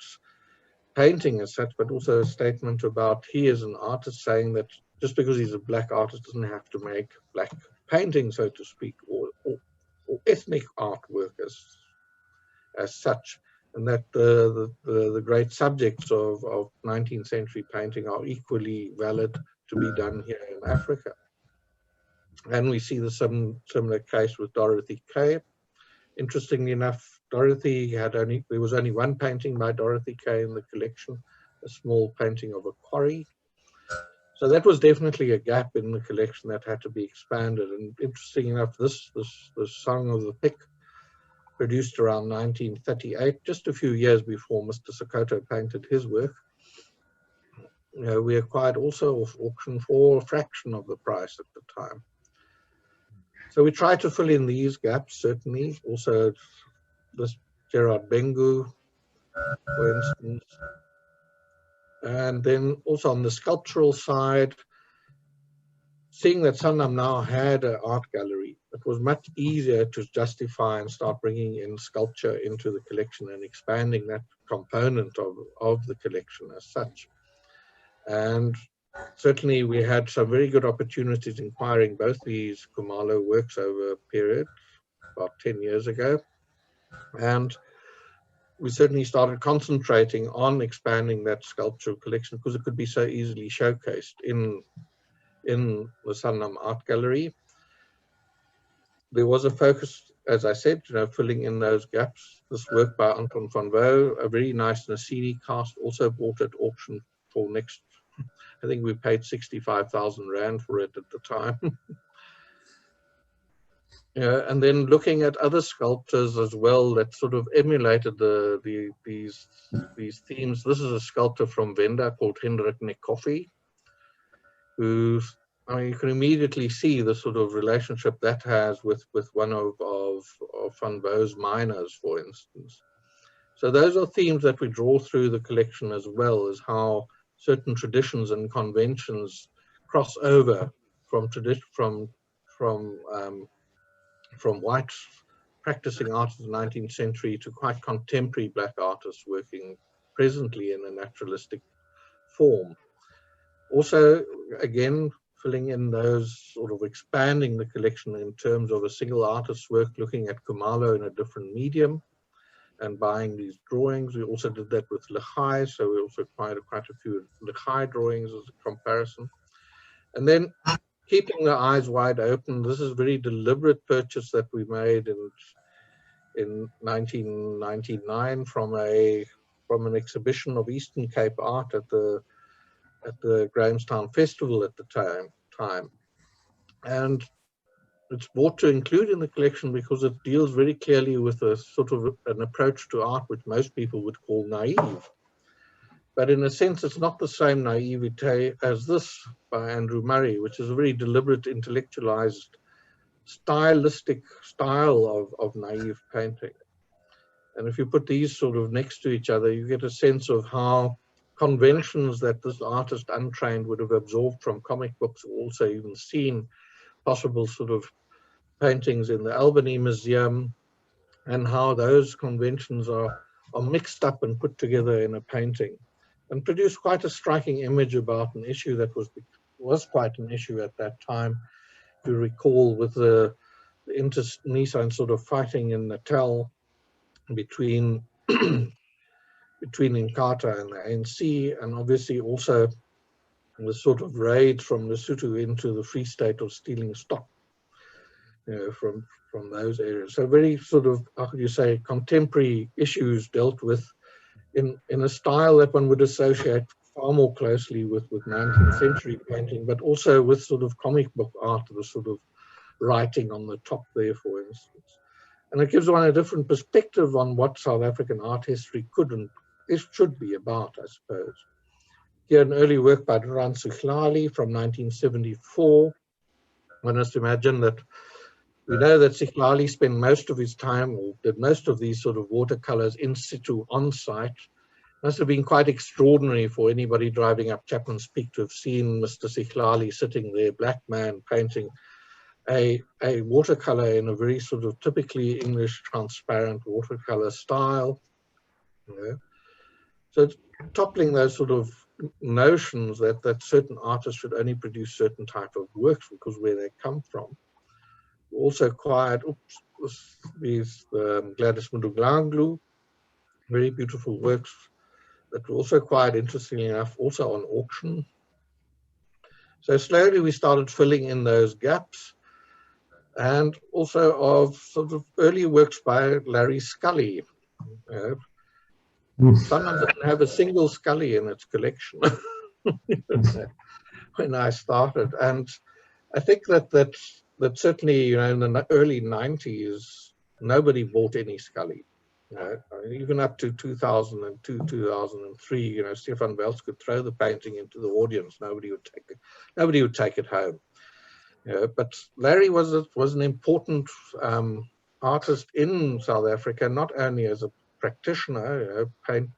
painting as such, but also a statement about he as an artist saying that just because he's a black artist doesn't have to make black painting, so to speak, or ethnic artwork as such, and that the great subjects of 19th century painting are equally valid to be done here in Africa. And we see the similar case with Dorothy Kay. Interestingly enough, there was only one painting by Dorothy Kay in the collection, a small painting of a quarry. So that was definitely a gap in the collection that had to be expanded. And interesting enough, this Song of the Pick, produced around 1938, just a few years before Mr. Sokoto painted his work, we acquired also off auction for a fraction of the price at the time. So we try to fill in these gaps, certainly. Also, this Gerard Bengu, for instance. And then also on the sculptural side, seeing that Sanlam now had an art gallery, it was much easier to justify and start bringing in sculpture into the collection and expanding that component of the collection as such. And certainly we had some very good opportunities inquiring both these Khumalo works over a period, about 10 years ago. And we certainly started concentrating on expanding that sculptural collection because it could be so easily showcased in the Sanlam Art Gallery. There was a focus, as I said, filling in those gaps. This work by Anton van Wouw, a very nice Nasini cast, also bought at auction for next, I think we paid 65,000 Rand for it at the time. And then looking at other sculptors as well that sort of emulated these themes. This is a sculptor from Venda called Hendrik Nekoffi, who's, I mean, you can immediately see the sort of relationship that has with one of Van Beau's miners, for instance. So those are themes that we draw through the collection as well, as how certain traditions and conventions cross over from white practicing art of the 19th century to quite contemporary black artists working presently in a naturalistic form. Also, again, filling in those, sort of expanding the collection in terms of a single artist's work, looking at Kumalo in a different medium and buying these drawings. We also did that with Lechai, so we also acquired quite a few Lechai drawings as a comparison. And then keeping the eyes wide open, this is a very deliberate purchase that we made in 1999 from an exhibition of Eastern Cape art at the Grahamstown Festival at the time. And it's bought to include in the collection because it deals very clearly with a sort of an approach to art which most people would call naive. But in a sense, it's not the same naivete as this by Andrew Murray, which is a very deliberate, intellectualized, stylistic style of naive painting. And if you put these sort of next to each other, you get a sense of how conventions that this artist untrained would have absorbed from comic books, or also even seen possible sort of paintings in the Albany Museum, and how those conventions are mixed up and put together in a painting and produce quite a striking image about an issue that was quite an issue at that time. If you recall, with the internecine sort of fighting in Natal between Inkatha and the ANC, and obviously also the sort of raid from Lesotho into the Free State of stealing stock, from those areas. So very sort of, how could you say, contemporary issues dealt with in a style that one would associate far more closely with 19th century painting, but also with sort of comic book art, the sort of writing on the top there, for instance. And it gives one a different perspective on what South African art history could and it should be about, I suppose. Here, an early work by Duran Sikhlali from 1974. One has to imagine that we know that Sikhlali spent most of his time, or did most of these sort of watercolors in situ on site. Must have been quite extraordinary for anybody driving up Chapman's Peak to have seen Mr. Sikhlali sitting there, black man, painting a watercolor in a very sort of typically English transparent watercolor style. So it's toppling those sort of notions that certain artists should only produce certain type of works because where they come from. Also acquired these Gladys Muduglanglu, very beautiful works that were also acquired, interestingly enough, also on auction. So slowly we started filling in those gaps, and also of sort of early works by Larry Scully. Sanlam didn't have a single Scully in its collection when I started, and I think that certainly, in the early 90s, nobody bought any Scully. Even up to 2002, 2003, Stefan Welz could throw the painting into the audience. Nobody would take it home. But Larry was an important artist in South Africa, not only as a practitioner,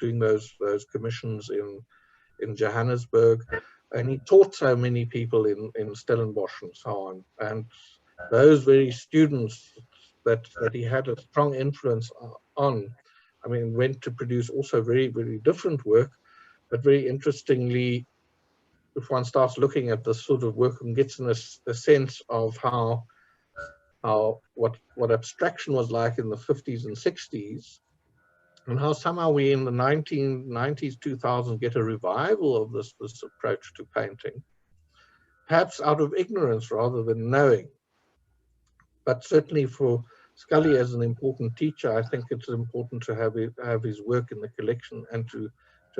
doing those commissions in Johannesburg, and he taught so many people in Stellenbosch and so on. And those very students that he had a strong influence on, I mean, went to produce also very, very different work, but very interestingly, if one starts looking at this sort of work and gets in a sense of what abstraction was like in the 50s and 60s, and how somehow we in the 1990s, 2000s get a revival of this approach to painting, perhaps out of ignorance rather than knowing. But certainly for Scully as an important teacher, I think it's important to have his work in the collection and to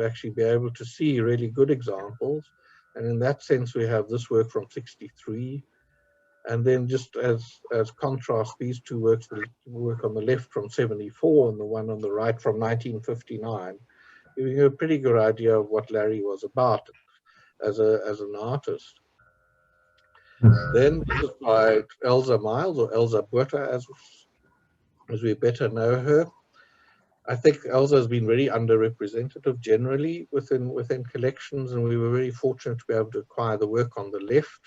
actually be able to see really good examples. And in that sense, we have this work from '63, And then just as contrast, these two works, the work on the left from 74 and the one on the right from 1959, giving you a pretty good idea of what Larry was about as an artist. Then this is by Elsa Miles, or Elsa Buerta, as we better know her. I think Elsa has been very underrepresented generally within collections, and we were very fortunate to be able to acquire the work on the left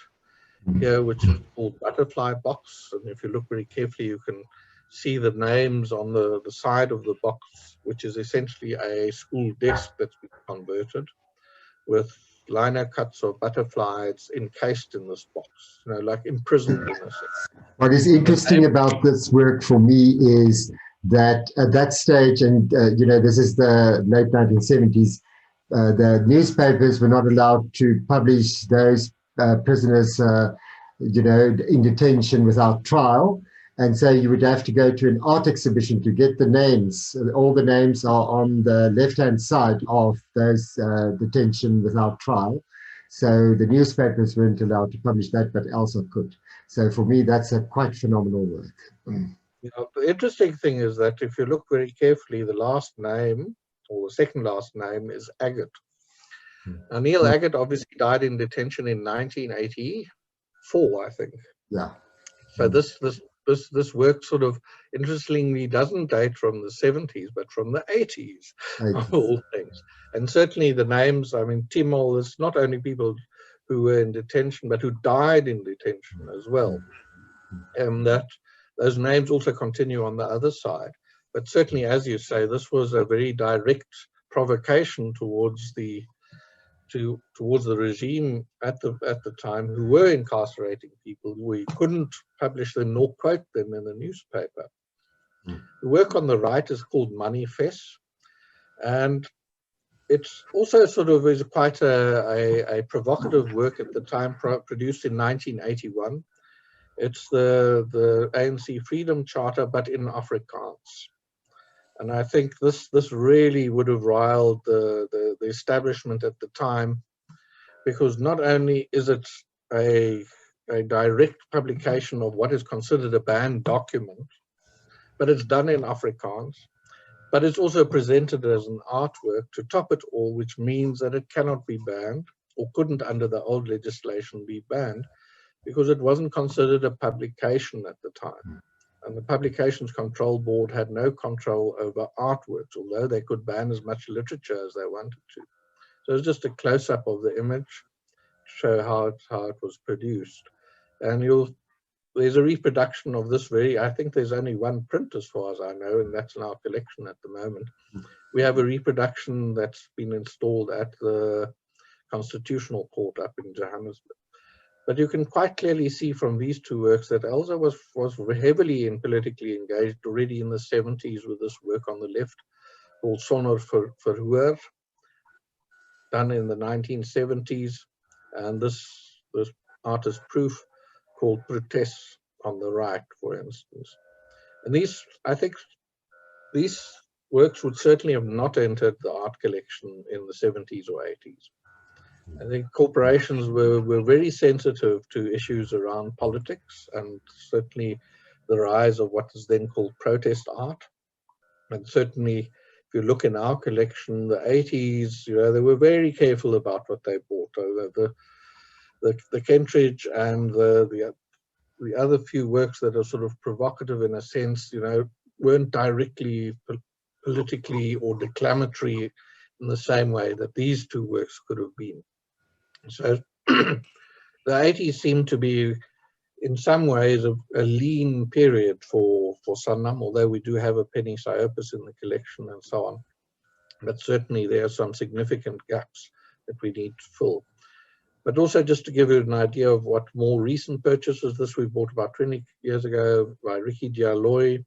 here, which is called Butterfly Box. And if you look very carefully, you can see the names on the side of the box, which is essentially a school desk that's been converted with lino cuts of butterflies encased in this box, like imprisoned in a sense. What is interesting about this work for me is that at that stage, and this is the late 1970s, the newspapers were not allowed to publish those prisoners, in detention without trial. And so you would have to go to an art exhibition to get the names. All the names are on the left-hand side of those detention without trial. So the newspapers weren't allowed to publish that, but Elsa could. So for me, that's a quite phenomenal work. The interesting thing is that if you look very carefully, the last name, or the second last name, is Agate. Now, Neil Agate obviously died in detention in 1984, I think. Yeah. So this work sort of interestingly doesn't date from the 70s, but from the 80s, of all things. And certainly the names, I mean, Timol is not only people who were in detention, but who died in detention as well. And that those names also continue on the other side. But certainly, as you say, this was a very direct provocation towards the regime at the time, who were incarcerating people. We couldn't publish them nor quote them in the newspaper. The work on the right is called Manifest, and it's also sort of is quite a provocative work at the time, produced in 1981. It's the ANC Freedom Charter, but in Afrikaans. And I think this really would have riled the establishment at the time, because not only is it a direct publication of what is considered a banned document, but it's done in Afrikaans, but it's also presented as an artwork to top it all, which means that it cannot be banned, or couldn't under the old legislation be banned, because it wasn't considered a publication at the time. And the Publications Control Board had no control over artworks, although they could ban as much literature as they wanted to. So it's just a close-up of the image to show how it was produced. And there's a reproduction of this I think there's only one print as far as I know, and that's in our collection at the moment. We have a reproduction that's been installed at the Constitutional Court up in Johannesburg. But you can quite clearly see from these two works that Elsa was heavily and politically engaged already in the 70s with this work on the left called Sonder Verhoor, done in the 1970s, and this artist proof called Protests on the right, for instance. And I think these works would certainly have not entered the art collection in the 70s or 80s. I think corporations were very sensitive to issues around politics, and certainly the rise of what is then called protest art. And certainly, if you look in our collection, the 80s, they were very careful about what they bought. The Kentridge and the other few works that are sort of provocative in a sense, weren't directly politically or declamatory in the same way that these two works could have been. So the 80s seem to be, in some ways, a lean period for Sanlam, although we do have a penny Psyopus in the collection and so on. But certainly there are some significant gaps that we need to fill. But also, just to give you an idea of what more recent purchases, this we bought about 20 years ago by Ricky Gialoy.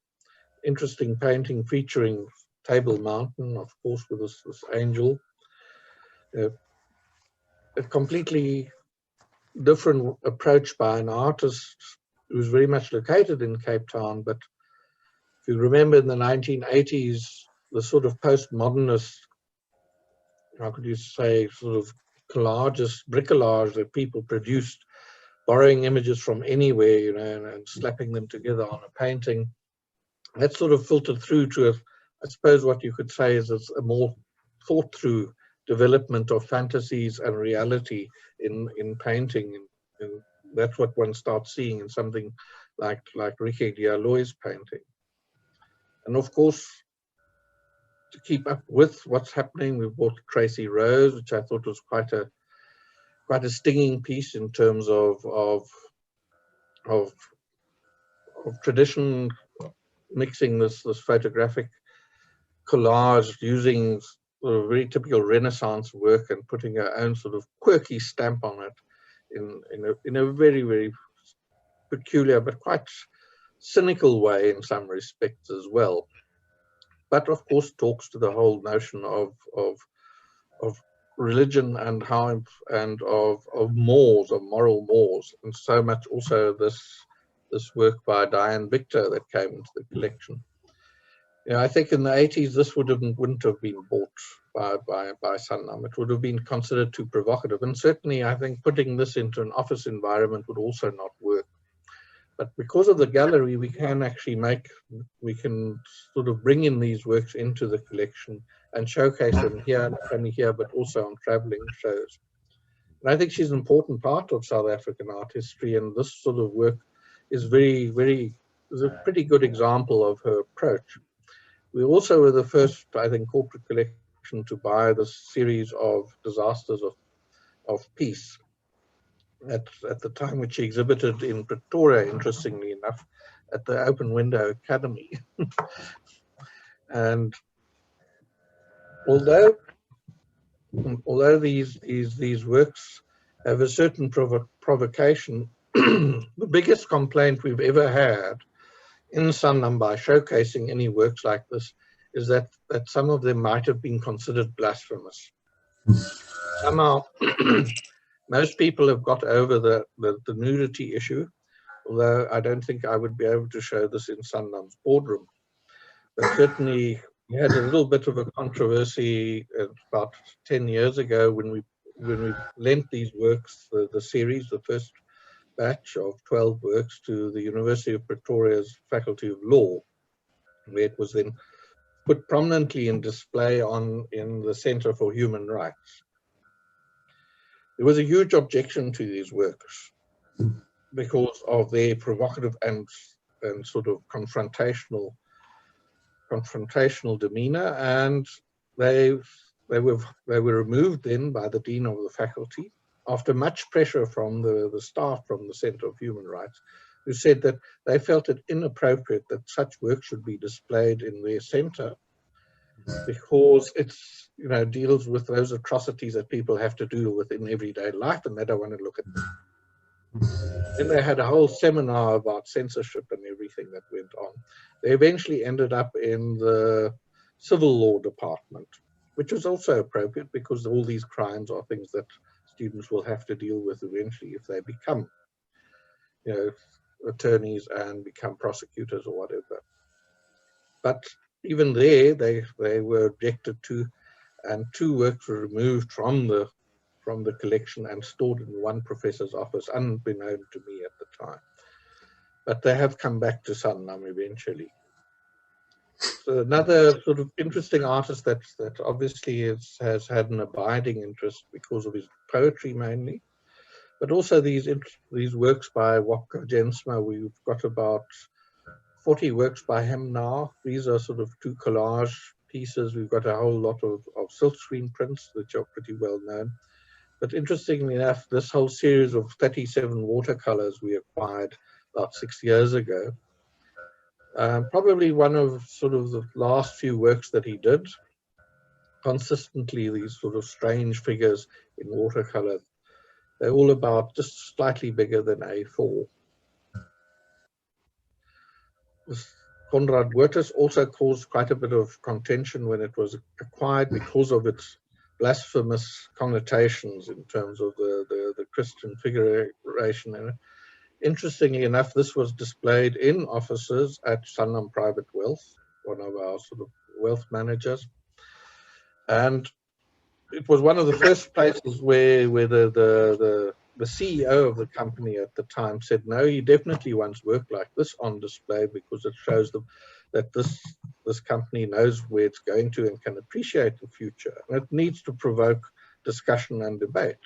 Interesting painting featuring Table Mountain, of course, with this angel. A completely different approach by an artist who's very much located in Cape Town. But if you remember in the 1980s, the sort of postmodernist, how could you say, sort of bricolage that people produced borrowing images from anywhere, you know, and slapping them together on a painting. That sort of filtered through to, I suppose, what you could say is a more thought through development of fantasies and reality in painting. And that's what one starts seeing in something like Gialoy's painting. And of course, to keep up with what's happening, we bought Tracy Rose, which I thought was quite a stinging piece in terms of tradition, mixing this photographic collage using sort of very typical Renaissance work and putting her own sort of quirky stamp on it in a very, very peculiar but quite cynical way in some respects as well. But of course talks to the whole notion of religion and how and of mores, of moral mores, and so much also this work by Diane Victor that came into the collection. You know, I think in the 80s this wouldn't have been bought by Sanlam. It would have been considered too provocative, and certainly I think putting this into an office environment would also not work. But because of the gallery, we can sort of bring in these works into the collection and showcase them here, not only here, but also on traveling shows. And I think she's an important part of South African art history, and this sort of work is is a pretty good example of her approach. We also were the first, I think, corporate collection to buy this series of disasters of peace. At the time which she exhibited in Pretoria, interestingly enough, at the Open Window Academy. And although these works have a certain provocation, the biggest complaint we've ever had in Sanlam by showcasing any works like this is that some of them might have been considered blasphemous. Somehow, most people have got over the nudity issue, although I don't think I would be able to show this in Sanlam's boardroom. But certainly we had a little bit of a controversy about 10 years ago when we lent these works, the series, the first batch of 12 works, to the University of Pretoria's Faculty of Law, where it was then put prominently in display in the Center for Human Rights. There was a huge objection to these works because of their provocative and sort of confrontational demeanor, and they were removed then by the Dean of the Faculty after much pressure from the staff from the Center of Human Rights, who said that they felt it inappropriate that such work should be displayed in their center because it's, you know, deals with those atrocities that people have to deal with in everyday life, and they don't want to look at them. Then they had a whole seminar about censorship and everything that went on. They eventually ended up in the civil law department, which was also appropriate because all these crimes are things that students will have to deal with eventually if they become, you know, attorneys and become prosecutors or whatever. But even there, they were objected to, and 2 works were removed from the collection and stored in one professor's office, unbeknown to me at the time. But they have come back to Sanlam eventually. So another sort of interesting artist that obviously has had an abiding interest because of his poetry mainly, but also these works by Wopke Jensma. We've got about 40 works by him now. These are sort of 2 collage pieces. We've got a whole lot of silkscreen prints, which are pretty well known. But interestingly enough, this whole series of 37 watercolors we acquired about 6 years ago, probably one of sort of the last few works that he did. Consistently, these sort of strange figures in watercolor. They're all about just slightly bigger than A4. Konrad Wirtes also caused quite a bit of contention when it was acquired because of its blasphemous connotations in terms of the Christian figuration in it. Interestingly enough, this was displayed in offices at Sanlam Private Wealth, one of our sort of wealth managers. And it was one of the first places where the the CEO of the company at the time said, no, he definitely wants work like this on display because it shows them that this company knows where it's going to and can appreciate the future. And it needs to provoke discussion and debate.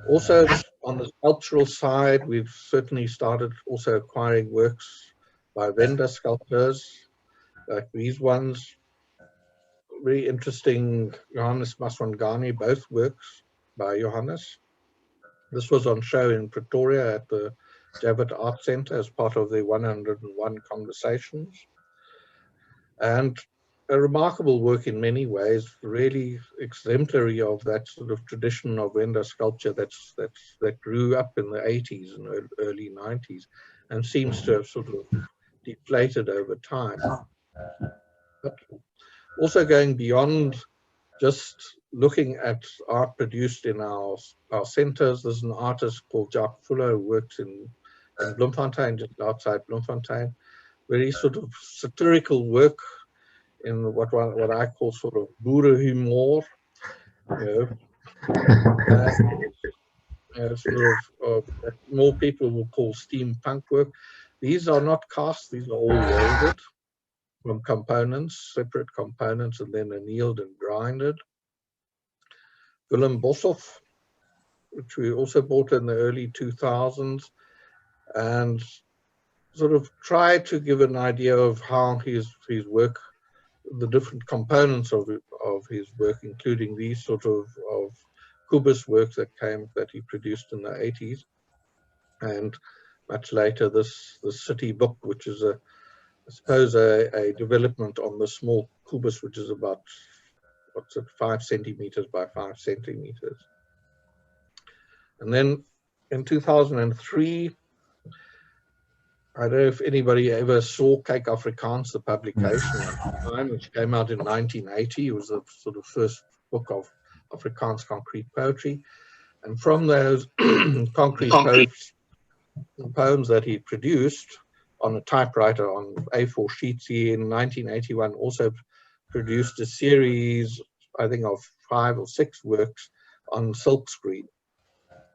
Also, on the sculptural side, we've certainly started also acquiring works by vendor sculptors, like these ones. Very interesting, Johannes Maswangani, both works by Johannes. This was on show in Pretoria at the Javert Art Center as part of the 101 Conversations. And a remarkable work in many ways, really exemplary of that sort of tradition of vendor sculpture that grew up in the 80s and early 90s and seems to have sort of deflated over time. But also going beyond just looking at art produced in our centers, there's an artist called Jacques Fuller who works in Bloemfontein, just outside Bloemfontein, very sort of satirical work in what I call sort of boerenhumor, sort of more people will call steampunk work. These are not cast; these are all welded from components, separate components, and then annealed and grinded. Wilhelm Boshoff, which we also bought in the early 2000s, and sort of tried to give an idea of how his work, the different components of his work, including these sort of Kubus works that he produced in the 80s, and much later this city book, which is I suppose a development on the small Kubus, which is about 5 centimeters by 5 centimeters. And then in 2003, I don't know if anybody ever saw Kyk Afrikaans, the publication at the time, which came out in 1980. It was the sort of first book of Afrikaans concrete poetry. And from those concrete poems that he produced on a typewriter on A4 sheets, he in 1981 also produced a series, I think, of 5 or 6 works on silkscreen.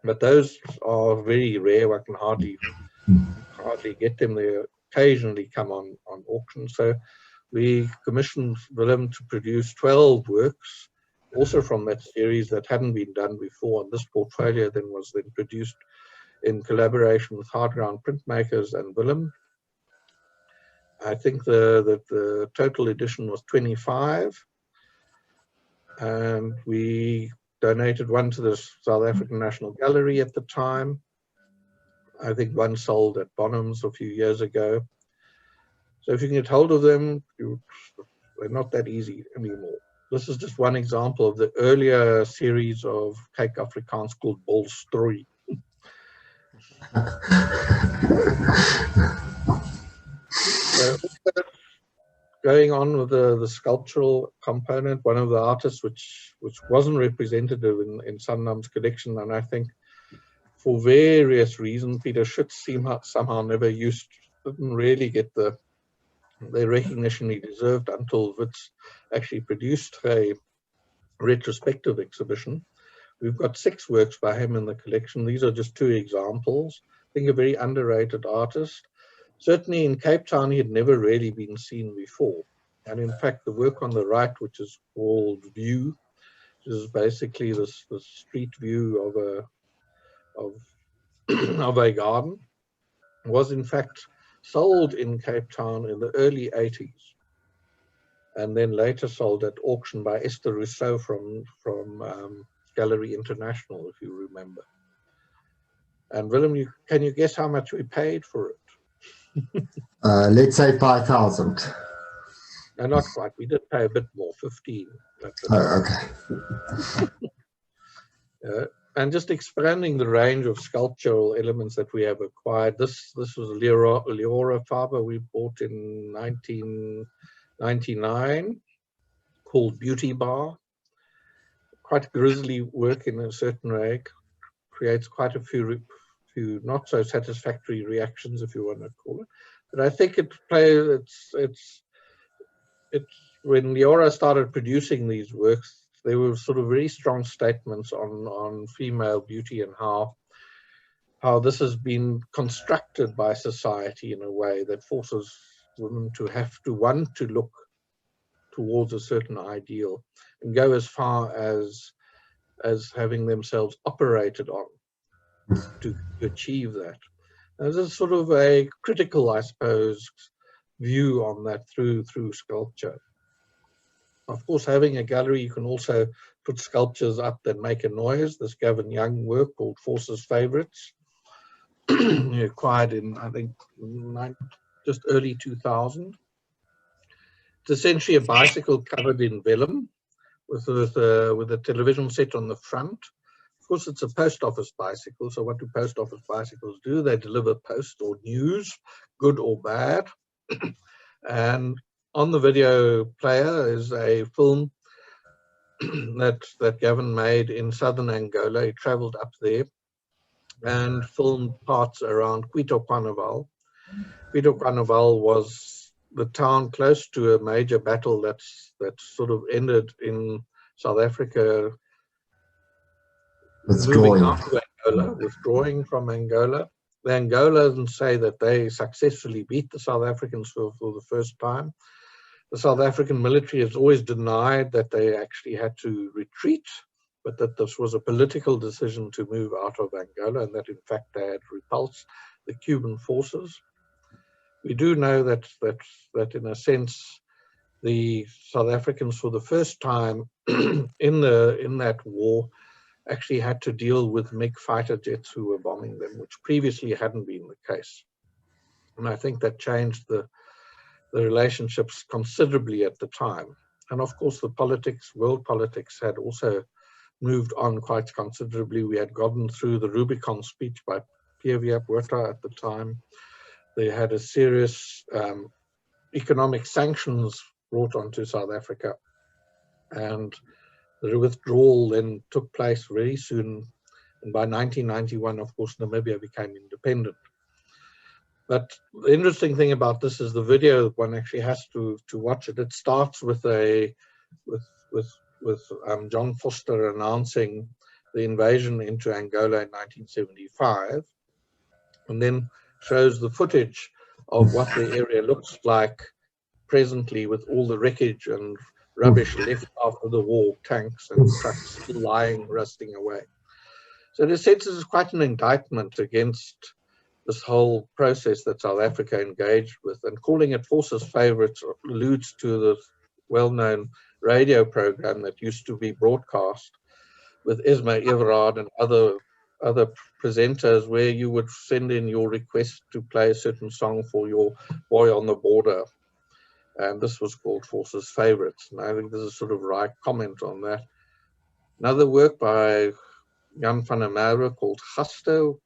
But those are very rare. I can hardly get them. They occasionally come on auction. So we commissioned Willem to produce 12 works, also from that series that hadn't been done before. And this portfolio then was produced in collaboration with Hardground Printmakers and Willem. I think the total edition was 25. And we donated one to the South African National Gallery at the time. I think one sold at Bonham's a few years ago. So if you can get hold of them, they're not that easy anymore. This is just one example of the earlier series of Kyk Afrikaans called Bolstrooi. So, going on with the sculptural component, one of the artists which wasn't representative in Sanlam's collection, and I think for various reasons, Peter Schütz somehow never didn't really get the recognition he deserved until Wits actually produced a retrospective exhibition. We've got 6 works by him in the collection. These are just 2 examples. I think a very underrated artist. Certainly in Cape Town, he had never really been seen before. And in fact, the work on the right, which is called View, which is basically the street view of a garden, was in fact sold in Cape Town in the early 80s, and then later sold at auction by Esther Rousseau from Gallery International, if you remember. And Willem, can you guess how much we paid for it? Let's say 5,000. No, not quite. We did pay a bit more, 15. Oh, okay. And just expanding the range of sculptural elements that we have acquired. This was Leora Faber we bought in 1999, called Beauty Bar. Quite grisly work in a certain way. Creates quite a few not so satisfactory reactions, if you want to call it. But I think when Leora started producing these works, there were sort of very strong statements on female beauty and how this has been constructed by society in a way that forces women to have to want to look towards a certain ideal and go as far as having themselves operated on to achieve that. There's a sort of a critical, I suppose, view on that through sculpture. Of course, having a gallery, you can also put sculptures up that make a noise. This Gavin Young work called Force's Favorites, acquired in, I think, just early 2000. It's essentially a bicycle covered in vellum with a television set on the front. Of course, it's a post office bicycle. So what do post office bicycles do? They deliver post or news, good or bad. And on the video player is a film that Gavin made in southern Angola. He traveled up there and filmed parts around Quito Carnival. Quito Carnival was the town close to a major battle that sort of ended in South Africa moving out of Angola, withdrawing from Angola. The Angolans say that they successfully beat the South Africans for the first time. The South African military has always denied that they actually had to retreat, but that this was a political decision to move out of Angola, and that in fact they had repulsed the Cuban forces. We do know that in a sense, the South Africans for the first time in that war actually had to deal with MiG fighter jets who were bombing them, which previously hadn't been the case. And I think that changed the relationships considerably at the time. And of course, the politics, world politics, had also moved on quite considerably. We had gotten through the Rubicon speech by P.V. Botha at the time. They had a serious economic sanctions brought onto South Africa. And the withdrawal then took place very soon. And by 1991, of course, Namibia became independent. But the interesting thing about this is the video, one actually has to watch it. It starts with John Foster announcing the invasion into Angola in 1975, and then shows the footage of what the area looks like presently with all the wreckage and rubbish left after the war, tanks and trucks still lying, rusting away. So in a sense, this is quite an indictment against this whole process that South Africa engaged with, and calling it Force's Favorites alludes to the well-known radio program that used to be broadcast with Esma Everard and other presenters, where you would send in your request to play a certain song for your boy on the border. And this was called Force's Favorites. And I think there's a sort of right comment on that. Another work by Jan van der Merwe called Gasto.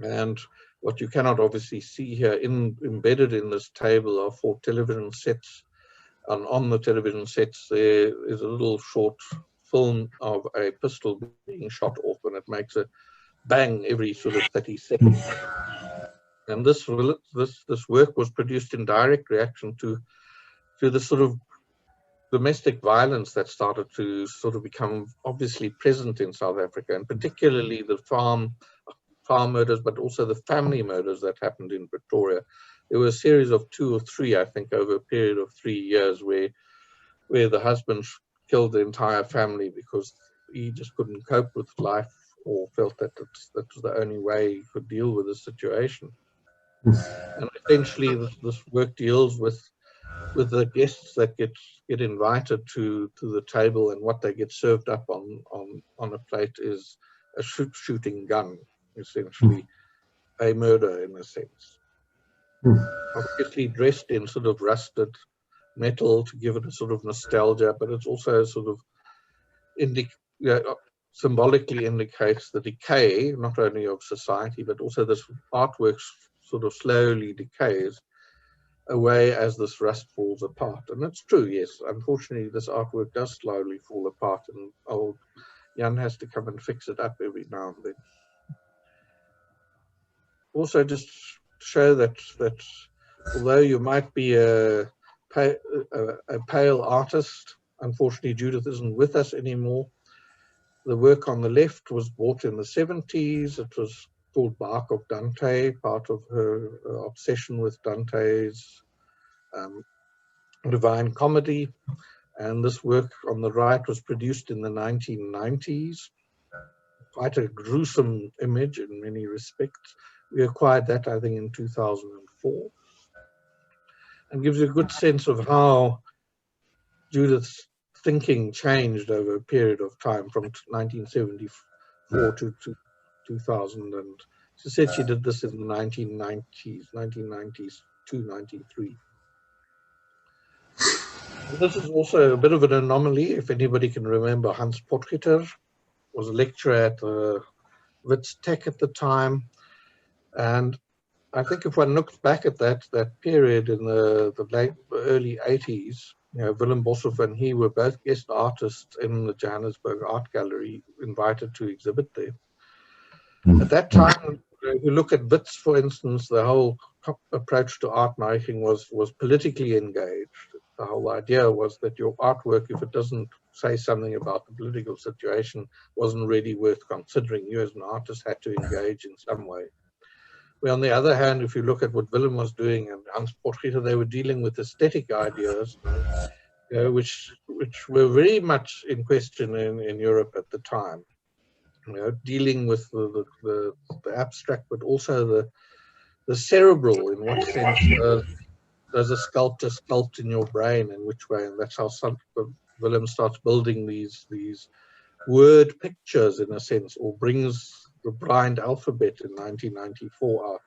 And what you cannot obviously see here, embedded in this table are 4 television sets. And on the television sets, there is a little short film of a pistol being shot off, and it makes a bang every sort of 30 seconds. And this work was produced in direct reaction to the sort of domestic violence that started to sort of become obviously present in South Africa, and particularly the farm murders, but also the family murders that happened in Pretoria. There were a series of 2 or 3, I think, over a period of 3 years where the husband killed the entire family because he just couldn't cope with life, or felt that that was the only way he could deal with the situation. And essentially, this work deals with the guests that get invited to the table, and what they get served up on a plate is a shooting gun, essentially a murder in a sense. Obviously dressed in sort of rusted metal to give it a sort of nostalgia, but it's also sort of symbolically indicates the decay, not only of society, but also this artwork sort of slowly decays away as this rust falls apart. And that's true, yes. Unfortunately, this artwork does slowly fall apart, and old Jan has to come and fix it up every now and then. Also, just to show that although you might be a pale artist, unfortunately, Judith isn't with us anymore. The work on the left was bought in the 70s. It was called Bach of Dante, part of her obsession with Dante's Divine Comedy. And this work on the right was produced in the 1990s. Quite a gruesome image in many respects. We acquired that, I think, in 2004. And gives you a good sense of how Judith's thinking changed over a period of time from 1974 to 2000. And she said she did this in the 1990s to 93. And this is also a bit of an anomaly. If anybody can remember, Hans Potgieter was a lecturer at Wits Tech at the time. And I think if one looks back at that period in the early 80s, you know, Willem Boshoff and he were both guest artists in the Johannesburg Art Gallery, invited to exhibit there. At that time, if you look at Wits, for instance, the whole approach to art making was politically engaged. The whole idea was that your artwork, if it doesn't say something about the political situation, wasn't really worth considering. You as an artist had to engage in some way. Where on the other hand, if you look at what Willem was doing and Hans Potgieter, they were dealing with aesthetic ideas, you know, which were very much in question in Europe at the time. You know, dealing with the abstract, but also the cerebral. In what sense does a sculptor sculpt in your brain, in which way? And that's how Willem starts building these word pictures, in a sense, or brings the blind alphabet in 1994 out,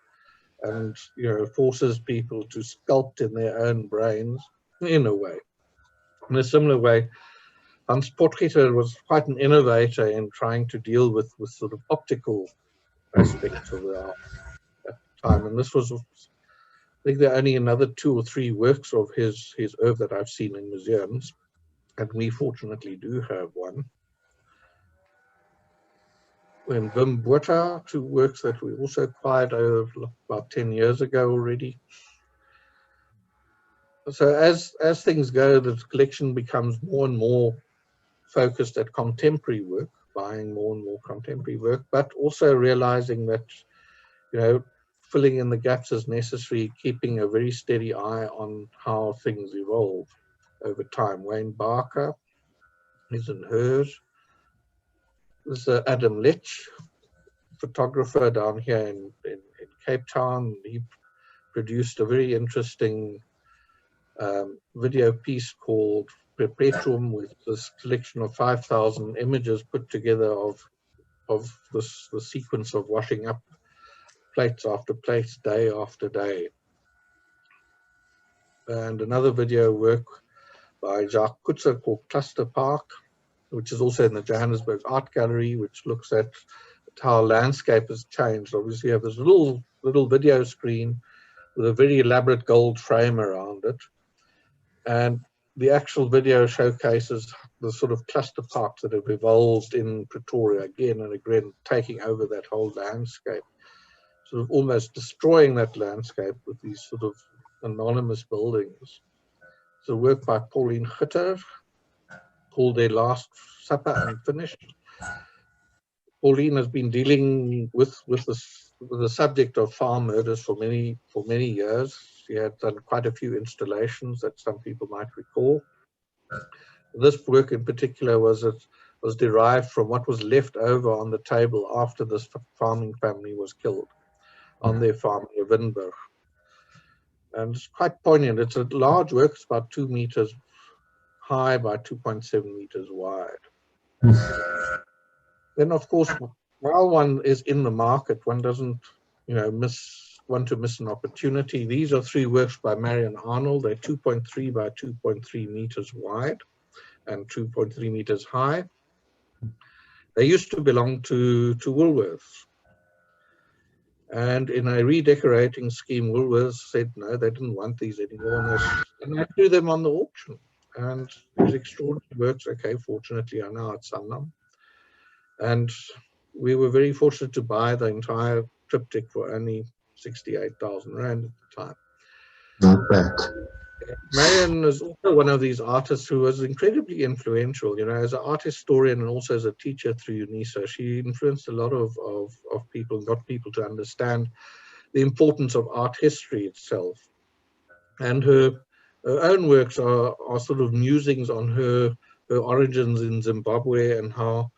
and you know, forces people to sculpt in their own brains in a way. In a similar way, Hans Potgieter was quite an innovator in trying to deal with sort of optical aspects of the art at the time. And this was, I think, there are only another 2 or 3 works of his oeuvre that I've seen in museums, and we fortunately do have one. And Wim Botha, 2 works that we also acquired about 10 years ago already. So as things go, the collection becomes more and more focused at contemporary work, buying more and more contemporary work, but also realizing that, you know, filling in the gaps is necessary, keeping a very steady eye on how things evolve over time. Wayne Barker is in hers. There's Adam Lech, photographer down here in Cape Town. He produced a very interesting video piece called Perpetuum, with this collection of 5,000 images put together of the sequence of washing up plates after plates, day after day. And another video work by Jacques Kutzer called Cluster Park, which is also in the Johannesburg Art Gallery, which looks at how landscape has changed. Obviously, you have this little video screen with a very elaborate gold frame around it. And the actual video showcases the sort of cluster parks that have evolved in Pretoria again and again, taking over that whole landscape, sort of almost destroying that landscape with these sort of anonymous buildings. So work by Pauline Gitter called Their Last Supper Unfinished. Pauline has been dealing with the subject of farm murders for many years. She had done quite a few installations that some people might recall. This work in particular was derived from what was left over on the table after this farming family was killed on their farm near Windburg. And it's quite poignant. It's a large work. It's about 2 meters high by 2.7 meters wide. Then, of course, while one is in the market, one doesn't, you know, want to miss an opportunity. These are 3 works by Marion Arnold. They're 2.3 by 2.3 meters wide and 2.3 meters high. They used to belong to Woolworths. And in a redecorating scheme, Woolworths said, no, they didn't want these anymore. And I threw them on the auction. And these extraordinary works, okay, fortunately, are now at Sanlam. And we were very fortunate to buy the entire triptych for only 68,000 Rand at the time. Not bad. Marion is also one of these artists who was incredibly influential, you know, as an art historian and also as a teacher through UNISA. She influenced a lot of people, got people to understand the importance of art history itself. And her own works are sort of musings on her origins in Zimbabwe and how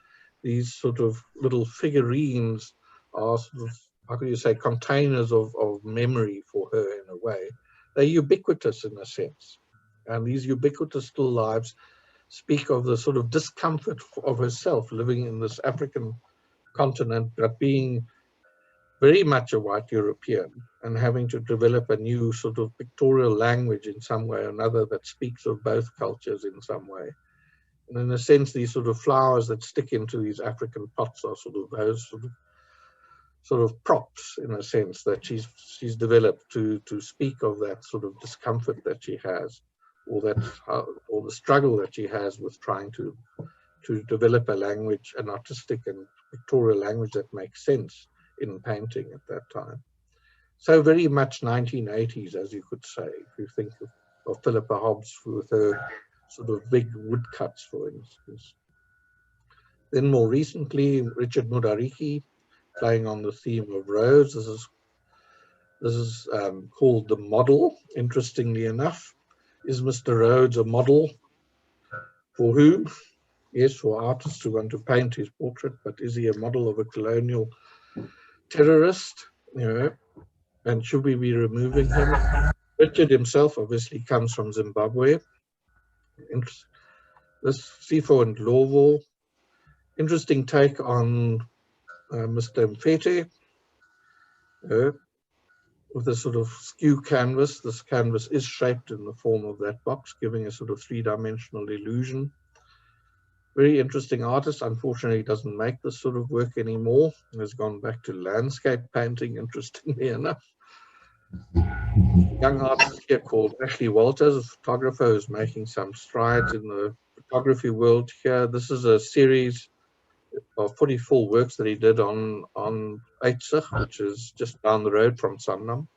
these sort of little figurines are sort of, how can you say, containers of memory for her in a way. They're ubiquitous in a sense. And these ubiquitous still lives speak of the sort of discomfort of herself living in this African continent, but being very much a white European and having to develop a new sort of pictorial language in some way or another that speaks of both cultures in some way. And in a sense, these sort of flowers that stick into these African pots are sort of those sort of props, in a sense, that she's developed to speak of that sort of discomfort that she has, or or the struggle that she has with trying to develop a language, an artistic and pictorial language that makes sense in painting at that time. So very much 1980s, as you could say, if you think of Philippa Hobbs with her sort of big woodcuts, for instance. Then more recently, Richard Mudariki, playing on the theme of roads. This is called The Model. Interestingly enough, is Mr. Rhodes a model for whom? Yes, for artists who want to paint his portrait, but is he a model of a colonial terrorist? You know, and should we be removing him? Richard himself obviously comes from Zimbabwe. This Sifo and Lovo. Interesting take on Mr. Mfete. With a sort of skew canvas. This canvas is shaped in the form of that box, giving a sort of three-dimensional illusion. Very interesting artist. Unfortunately, he doesn't make this sort of work anymore. He has gone back to landscape painting, interestingly enough. Young artist here called Ashley Walters, a photographer who's making some strides in the photography world here. This is a series of 44 works that he did on Eitzig, which is just down the road from Sanlam.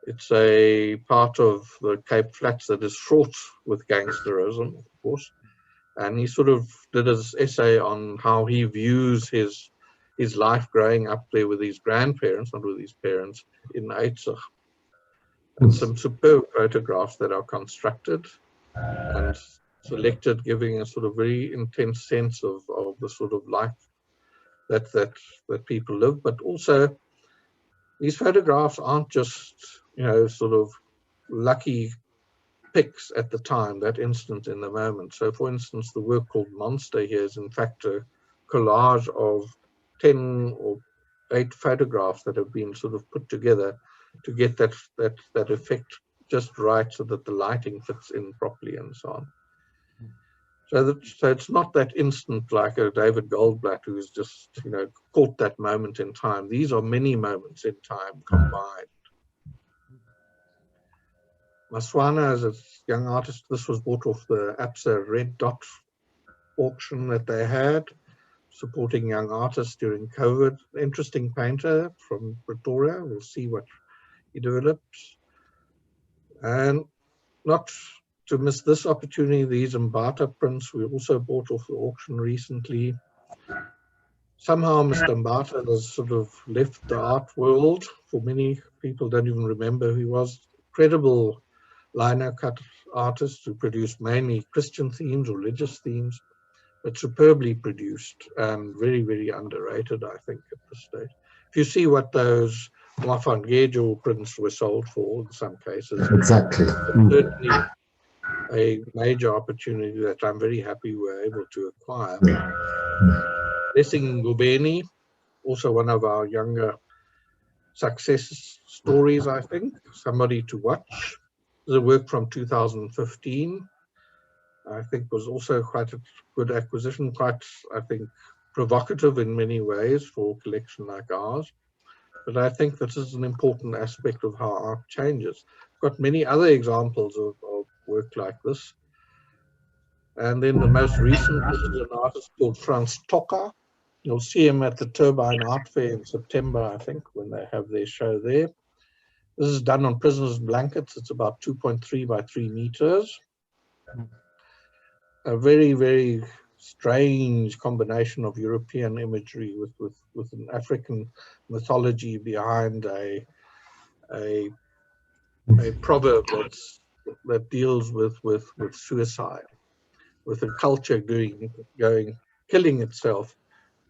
It's a part of the Cape Flats that is fraught with gangsterism, of course. And he sort of did his essay on how he views his life growing up there with his grandparents, not with his parents, in Eitzig. And some superb photographs that are constructed and selected, giving a sort of very intense sense of the sort of life that people live. But also, these photographs aren't just, you know, sort of lucky picks at the time, that instant in the moment. So, for instance, the work called Monster here is in fact a collage of 10 or 8 photographs that have been sort of put together to get that effect just right so that the lighting fits in properly and so on. So it's not that instant like a David Goldblatt who's just, you know, caught that moment in time. These are many moments in time combined. Maswana is a young artist. This was bought off the APSA Red Dot auction that they had, supporting young artists during COVID. Interesting painter from Pretoria. We'll see what he develops. And not to miss this opportunity, these Mbata prints we also bought off the auction recently. Somehow Mr. Mbata has sort of left the art world. For many people don't even remember who he was. Incredible lino cut artist who produced mainly Christian themes, religious themes, but superbly produced and very, very underrated, I think, at this stage. If you see what those Mafangejo prints were sold for in some cases, exactly. Certainly a major opportunity that I'm very happy we're able to acquire. Blessing Ngubeni, also one of our younger success stories, I think, somebody to watch. The work from 2015, I think, was also quite a good acquisition, quite, I think, provocative in many ways for a collection like ours. But I think this is an important aspect of how art changes. I've got many other examples of work like this. And then the most recent, this is an artist called Franz Tucker. You'll see him at the Turbine Art Fair in September, I think, when they have their show there. This is done on prisoners' blankets. It's about 2.3 by 3 meters. A very, very strange combination of European imagery with an African mythology behind a proverb that deals with suicide, with a culture killing itself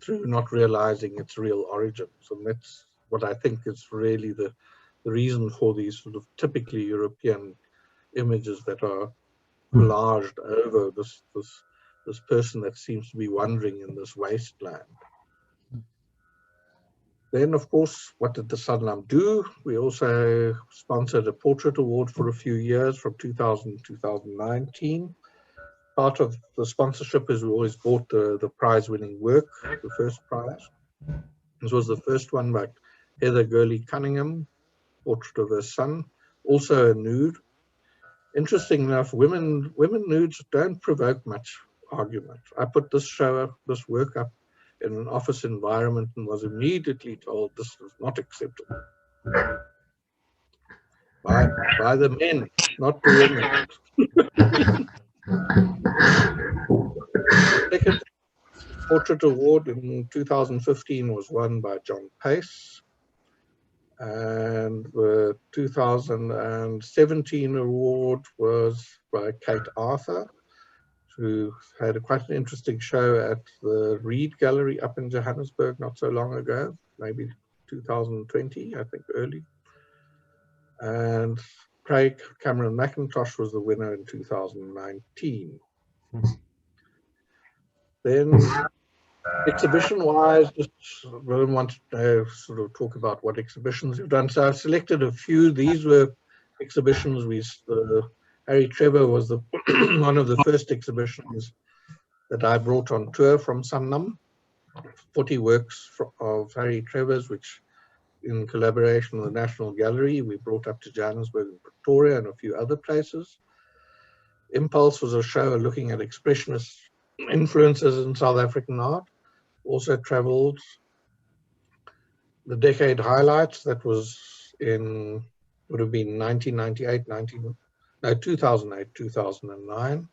through not realizing its real origins. And that's what I think is really the reason for these sort of typically European images that are collaged over this person that seems to be wandering in this wasteland. Then, of course, what did the Sanlam do? We also sponsored a portrait award for a few years from 2000 to 2019. Part of the sponsorship is we always bought the prize-winning work, the first prize. This was the first one by Heather Gurley Cunningham, portrait of her son, also a nude. Interesting enough, women nudes don't provoke much argument. I put this work up in an office environment and was immediately told this was not acceptable by the men, not the women. The second portrait award in 2015 was won by John Pace, and the 2017 award was by Kate Arthur, who had quite an interesting show at the Reed Gallery up in Johannesburg not so long ago, maybe 2020, I think, early. And Craig Cameron McIntosh was the winner in 2019. Then exhibition-wise, just really want to sort of talk about what exhibitions we've done. So I've selected a few. These were exhibitions. Harry Trevor was one of the first exhibitions that I brought on tour from Sanlam. 40 works of Harry Trevor's, which in collaboration with the National Gallery, we brought up to Johannesburg and Pretoria and a few other places. Impulse was a show looking at expressionist influences in South African art. Also traveled the decade highlights, that was would have been 1998, 2008, 2009,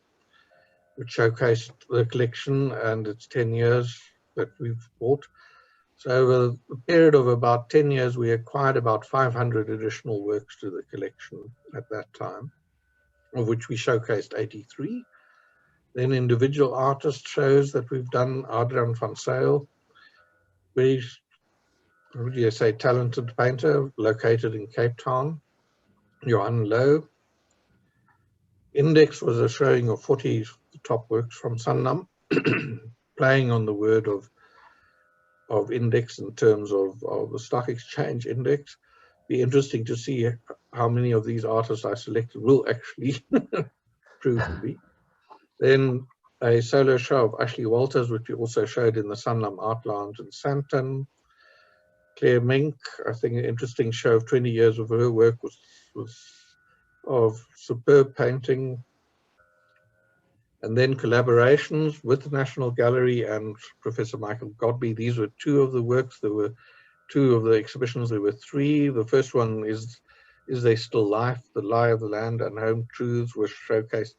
which showcased the collection and its 10 years that we've bought. So over a period of about 10 years, we acquired about 500 additional works to the collection at that time, of which we showcased 83. Then individual artist shows that we've done. Adrian van Zyl, very, what do you say, talented painter located in Cape Town. Johan Lowe. Index was a showing of 40 top works from Sanlam, playing on the word of index in terms of the stock exchange index. Be interesting to see how many of these artists I selected will actually prove to be. Then a solo show of Ashley Walters, which we also showed in the Sanlam Art Lounge in Sandton. Claire Mink, I think an interesting show of 20 years of her work was of superb painting. And then collaborations with the National Gallery and Professor Michael Godbey. These were two of the works. There were two of the exhibitions. There were three. The first one is There Still Life? The Lie of the Land and Home Truths was showcased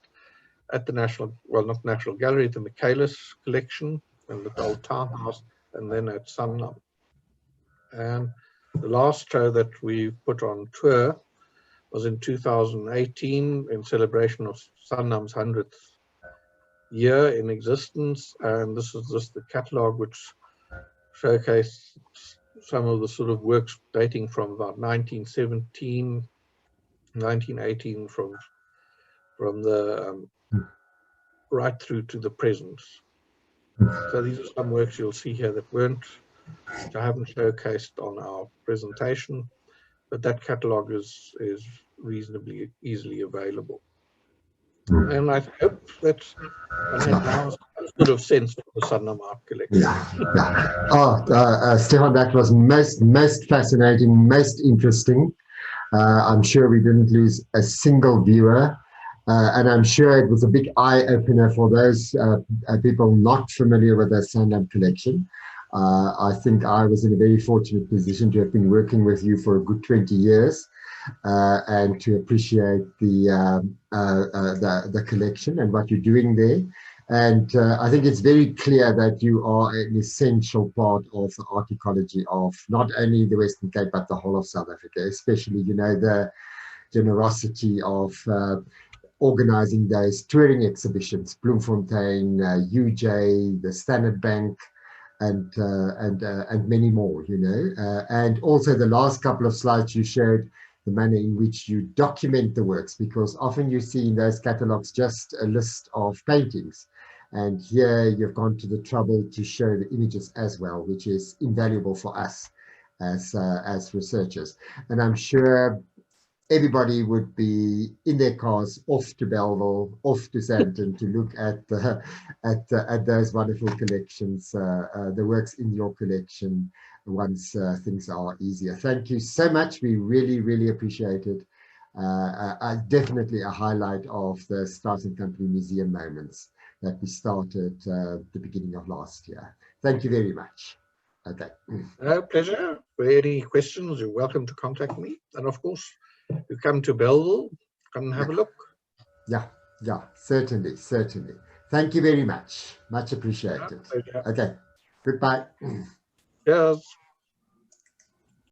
at the not National Gallery, the Michaelis collection and the Old Townhouse, and then at Sanlam. And the last show that we put on tour was in 2018 in celebration of Sanlam's 100th year in existence, and this is just the catalogue which showcased some of the sort of works dating from about 1917, 1918, from the right through to the present. So these are some works you'll see here that which I haven't showcased on our presentation, but that catalogue is reasonably easily available. And I hope that I had now some sort of sense of the Sanlam Art Collection. Yeah. Oh, Stefan, that was most fascinating, most interesting. I'm sure we didn't lose a single viewer. And I'm sure it was a big eye-opener for those people not familiar with the Sanlam collection. I think I was in a very fortunate position to have been working with you for a good 20 years and to appreciate the collection and what you're doing there. And I think it's very clear that you are an essential part of the art ecology of not only the Western Cape, but the whole of South Africa, especially, you know, the generosity of organizing those touring exhibitions, Bloemfontein, UJ, the Standard Bank, and many more, you know. And also the last couple of slides you showed the manner in which you document the works, because often you see in those catalogs just a list of paintings. And here you've gone to the trouble to show the images as well, which is invaluable for us as researchers. And I'm sure everybody would be in their cars off to Belleville, off to Sandton to look at those wonderful collections, the works in your collection once things are easier. Thank you so much. We really, really appreciate it. Definitely a highlight of the Strauss & Company Museum Moments that we started the beginning of last year. Thank you very much. Okay. Pleasure. For any questions, you're welcome to contact me. And of course, you come to Belleville, come and have a look. Yeah, certainly. Thank you very much. Much appreciated. Okay, goodbye. Cheers.